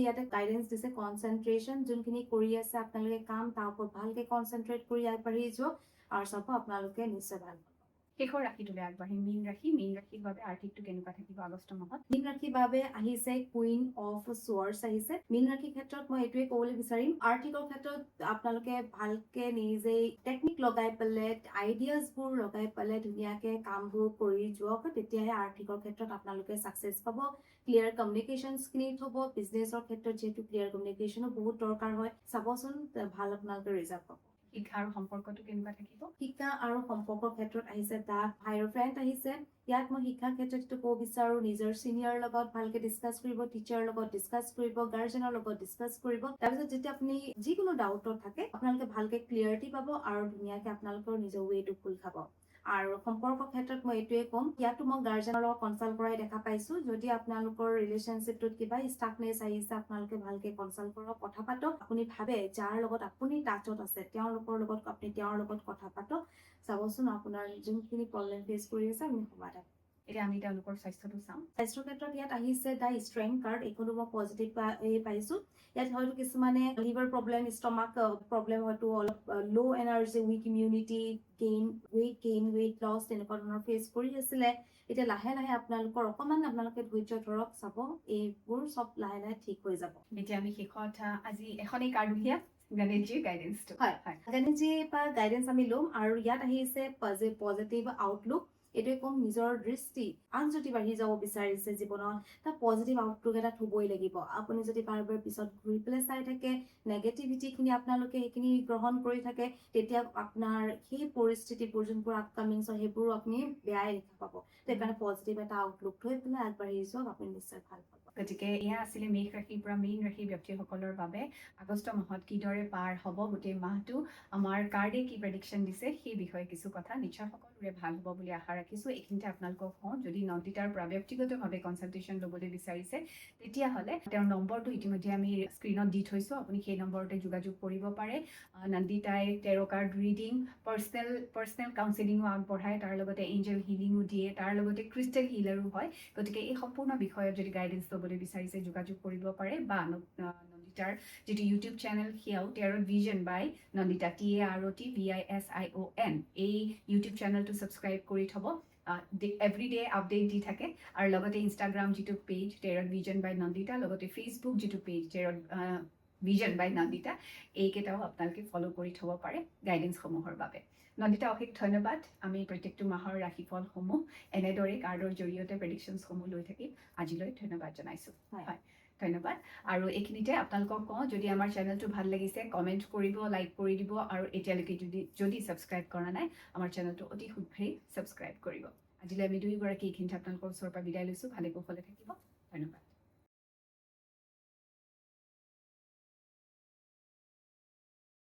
ইয়াতে গাইডেন্স দিছে কনচেনট্ৰেশ্যন, যোনখিনি কৰি আছে আপোনালোকে কাম তাৰ ওপৰত ভালকে কনচেনট্ৰেট কৰি আগবাঢ়ি যাওক, আৰু চাব আপোনালোকে নিশ্চয় ভাল পাব। শেষৰ ৰাশিটোলৈ আগবাঢ়িম, মীন ৰাশি। মীন ৰাশিৰ বাবে আৰ্থিকটো কেনেকুৱা থাকিব আগষ্ট মাহত? মীন ৰাশিৰ বাবে আহিছে কুইন অফ সোৱাৰ্ডছ আহিছে। মীন ৰাশিৰ ক্ষেত্ৰত মই এইটোৱে ক'বলৈ বিচাৰিম, আৰ্থিকৰ ক্ষেত্ৰত আপোনালোকে ভালকে নিজেই টেকনিক লগাই পেলাই, আইডিয়াছবোৰ লগাই পেলাই ধুনীয়াকে কামবোৰ কৰি যাওক, তেতিয়াহে আৰ্থিকৰ ক্ষেত্ৰত আপোনালোকে চাকচেছ পাব। ক্লিয়াৰ কমিউনিকেশ্যনছখিনি হ'ব, বিজনেছৰ ক্ষেত্ৰত যিহেতু ক্লিয়াৰ কমিউনিকেশ্যনো বহুত দৰকাৰ হয়, চাবচোন ভাল আপোনালোকে ৰিজাল্ট পাব। শিক্ষা আৰু সম্পৰ্কটো কেনেকুৱা থাকিব? শিক্ষা আৰু সম্পৰ্কৰ ক্ষেত্ৰত আহিছে দ্য হাইৰ'ফেণ্ট আহিছে। ইয়াত মই শিক্ষাৰ ক্ষেত্ৰত ক'ব বিচাৰো নিজৰ চিনিয়ৰ লগত ভালকে ডিছকাছ কৰিব, টিচাৰৰ লগত ডিছকাছ কৰিব, গাৰ্জেনৰ লগত ডিছকাছ কৰিব। তাৰপিছত যেতিয়া আপুনি যিকোনো ডাউটত থাকে আপোনালোকে ভালকে ক্লিয়াৰিটি পাব, আৰু ধুনীয়াকে আপোনালোকৰ নিজৰ ৱেটো খোল খাব। আৰু সম্পৰ্কৰ ক্ষেত্ৰত মই এইটোৱে ক'ম, ইয়াতো মই গাৰ্জেনৰ লগত কনচাল্ট কৰাই দেখা পাইছো। যদি আপোনালোকৰ ৰিলেশ্যনশ্বিপটোত কিবা ষ্টাকনেছ আহিছে আপোনালোকে ভালকে কনচাল্ট কৰক, কথা পাতক। আপুনি ভাবে যাৰ লগত আপুনি টাচত আছে তেওঁলোকৰ লগত আপুনি তেওঁৰ লগত কথা পাতক, চাবচোন আপোনাৰ যোনখিনি প্ৰব্লেম ফেচ কৰি আছে আপুনি সমাধান। এতিয়া আমি তেওঁলোকৰ স্বাস্থ্যটো চাওঁ। স্বাস্থ্যৰ ক্ষেত্ৰত ইয়াত আহিছে দ্য ষ্ট্ৰেংথ কাৰ্ড, এইখনো মই পজিটিভ পাইছো। ইয়াত হয়তো কিছুমানে লিভাৰ প্ৰব্লেম, ষ্টমাক প্ৰব্লেম, হয়তো অলপ low' energy, weak immunity, weight loss তেনেকুৱা ধৰণৰ ফেচ কৰি আছিলে। এতিয়া লাহে লাহে আপোনালোকৰ অকণমান আপোনালোকে ধৈৰ্য ধৰক, চাব এইবোৰ চব লাহে লাহে ঠিক হৈ যাব। এতিয়া আমি শেষত আজি এখনেই কাৰ্ড উলিয়াম, গণেশজীৰ গাইডেন্সটো। হয়, গণেশজীৰ পৰা গাইডেন্স আমি ল'ম, আৰু ইয়াত আহিছে পজিটিভ আউটলুক। এইটোৱে ক'ম নিজৰ দৃষ্টি আন যদি বাঢ়ি যাব বিচাৰিছে জীৱনত, তাৰ পজিটিভ আউটলুক এটা থ'বই লাগিব। আপুনি যদি বাৰে বাৰে পিছত ঘূৰি পেলাই চাই থাকে, নেগেটিভিটিখিনি আপোনালোকে সেইখিনি গ্ৰহণ কৰি থাকে, তেতিয়া আপোনাৰ সেই পৰিস্থিতিবোৰ যোনবোৰ আপকামিংছ হয় সেইবোৰো আপুনি বেয়াই দেখা পাব। সেইকাৰণে পজিটিভ এটা আউটলুক থৈ পেলাই আগবাঢ়ি যাওক, আপুনি নিশ্চয় ভাল পাব। গতিকে এয়া আছিলে মেঘ ৰাশিৰ পৰা মীন ৰাশিৰ ব্যক্তিসকলৰ বাবে আগষ্ট মাহত কিদৰে পাৰ হ'ব গোটেই মাহটো আমাৰ কাৰ্ডে কি প্ৰেডিকশ্যন দিছে সেই বিষয়ে কিছু কথা নিশ্চয় সকলোৰে ভাল হ'ব বুলি আশা ৰাখিছোঁ। এইখিনিতে আপোনালোকক কওঁ, যদি নন্দিতাৰ পৰা ব্যক্তিগতভাৱে কনচালটেশ্যন ল'বলৈ বিচাৰিছে তেতিয়াহ'লে তেওঁৰ নম্বৰটো ইতিমধ্যে আমি স্ক্ৰীণত দি থৈছোঁ, আপুনি সেই নম্বৰতে যোগাযোগ কৰিব পাৰে। নন্দিতাই টেৰ' কাৰ্ড ৰিডিং, পাৰ্চনেল কাউন্সেলিঙো আগবঢ়ায়, তাৰ লগতে এঞ্জেল হিলিঙো দিয়ে, তাৰ লগতে ক্ৰিষ্টেল হিলাৰো হয়। গতিকে এই সম্পূৰ্ণ বিষয়ত যদি গাইডেঞ্চ ল'বলৈ বিচাৰিছে যোগাযোগ কৰিব পাৰে, বা নন্দিতাৰ যিটো ইউটিউব চেনেল সেয়াও টেৰ'ট ভিজন বাই নন্দিতা TAROTVISION, এই ইউটিউব চেনেলটো ছাবস্ক্ৰাইব কৰি থ'ব। এভৰিডে আপডেট দি থাকে, আৰু লগতে ইনষ্টাগ্ৰাম যিটো পেজ টেৰ'ট ভিজন বাই নন্দিতা, লগতে ফেচবুক যিটো পেজ টেৰ'ট ভিজন বাই নন্দিতা, এইকেইটাও আপোনালোকে ফ'ল' কৰি থ'ব পাৰে গাইডেঞ্চসমূহৰ বাবে। নন্দিতা, অশেষ ধন্যবাদ। আমি প্ৰত্যেকটো মাহৰ ৰাশিফলসমূহ এনেদৰে কাৰ্ডৰ জৰিয়তে প্ৰেডিকশ্যনসমূহ লৈ থাকিম। আজিলৈ ধন্যবাদ জনাইছোঁ। হয়, ধন্যবাদ। আৰু এইখিনিতে আপোনালোকক কওঁ, যদি আমাৰ চেনেলটো ভাল লাগিছে কমেণ্ট কৰিব, লাইক কৰি দিব, আৰু এতিয়ালৈকে যদি ছাবস্ক্ৰাইব কৰা নাই আমাৰ চেনেলটো অতি শীঘ্ৰেই ছাবস্ক্ৰাইব কৰিব। আজিলৈ আমি দুয়োগৰাকী এইখিনিতে আপোনালোকৰ ওচৰৰ পৰা বিদায় লৈছোঁ। ভালে কুশলে থাকিব। ধন্যবাদ।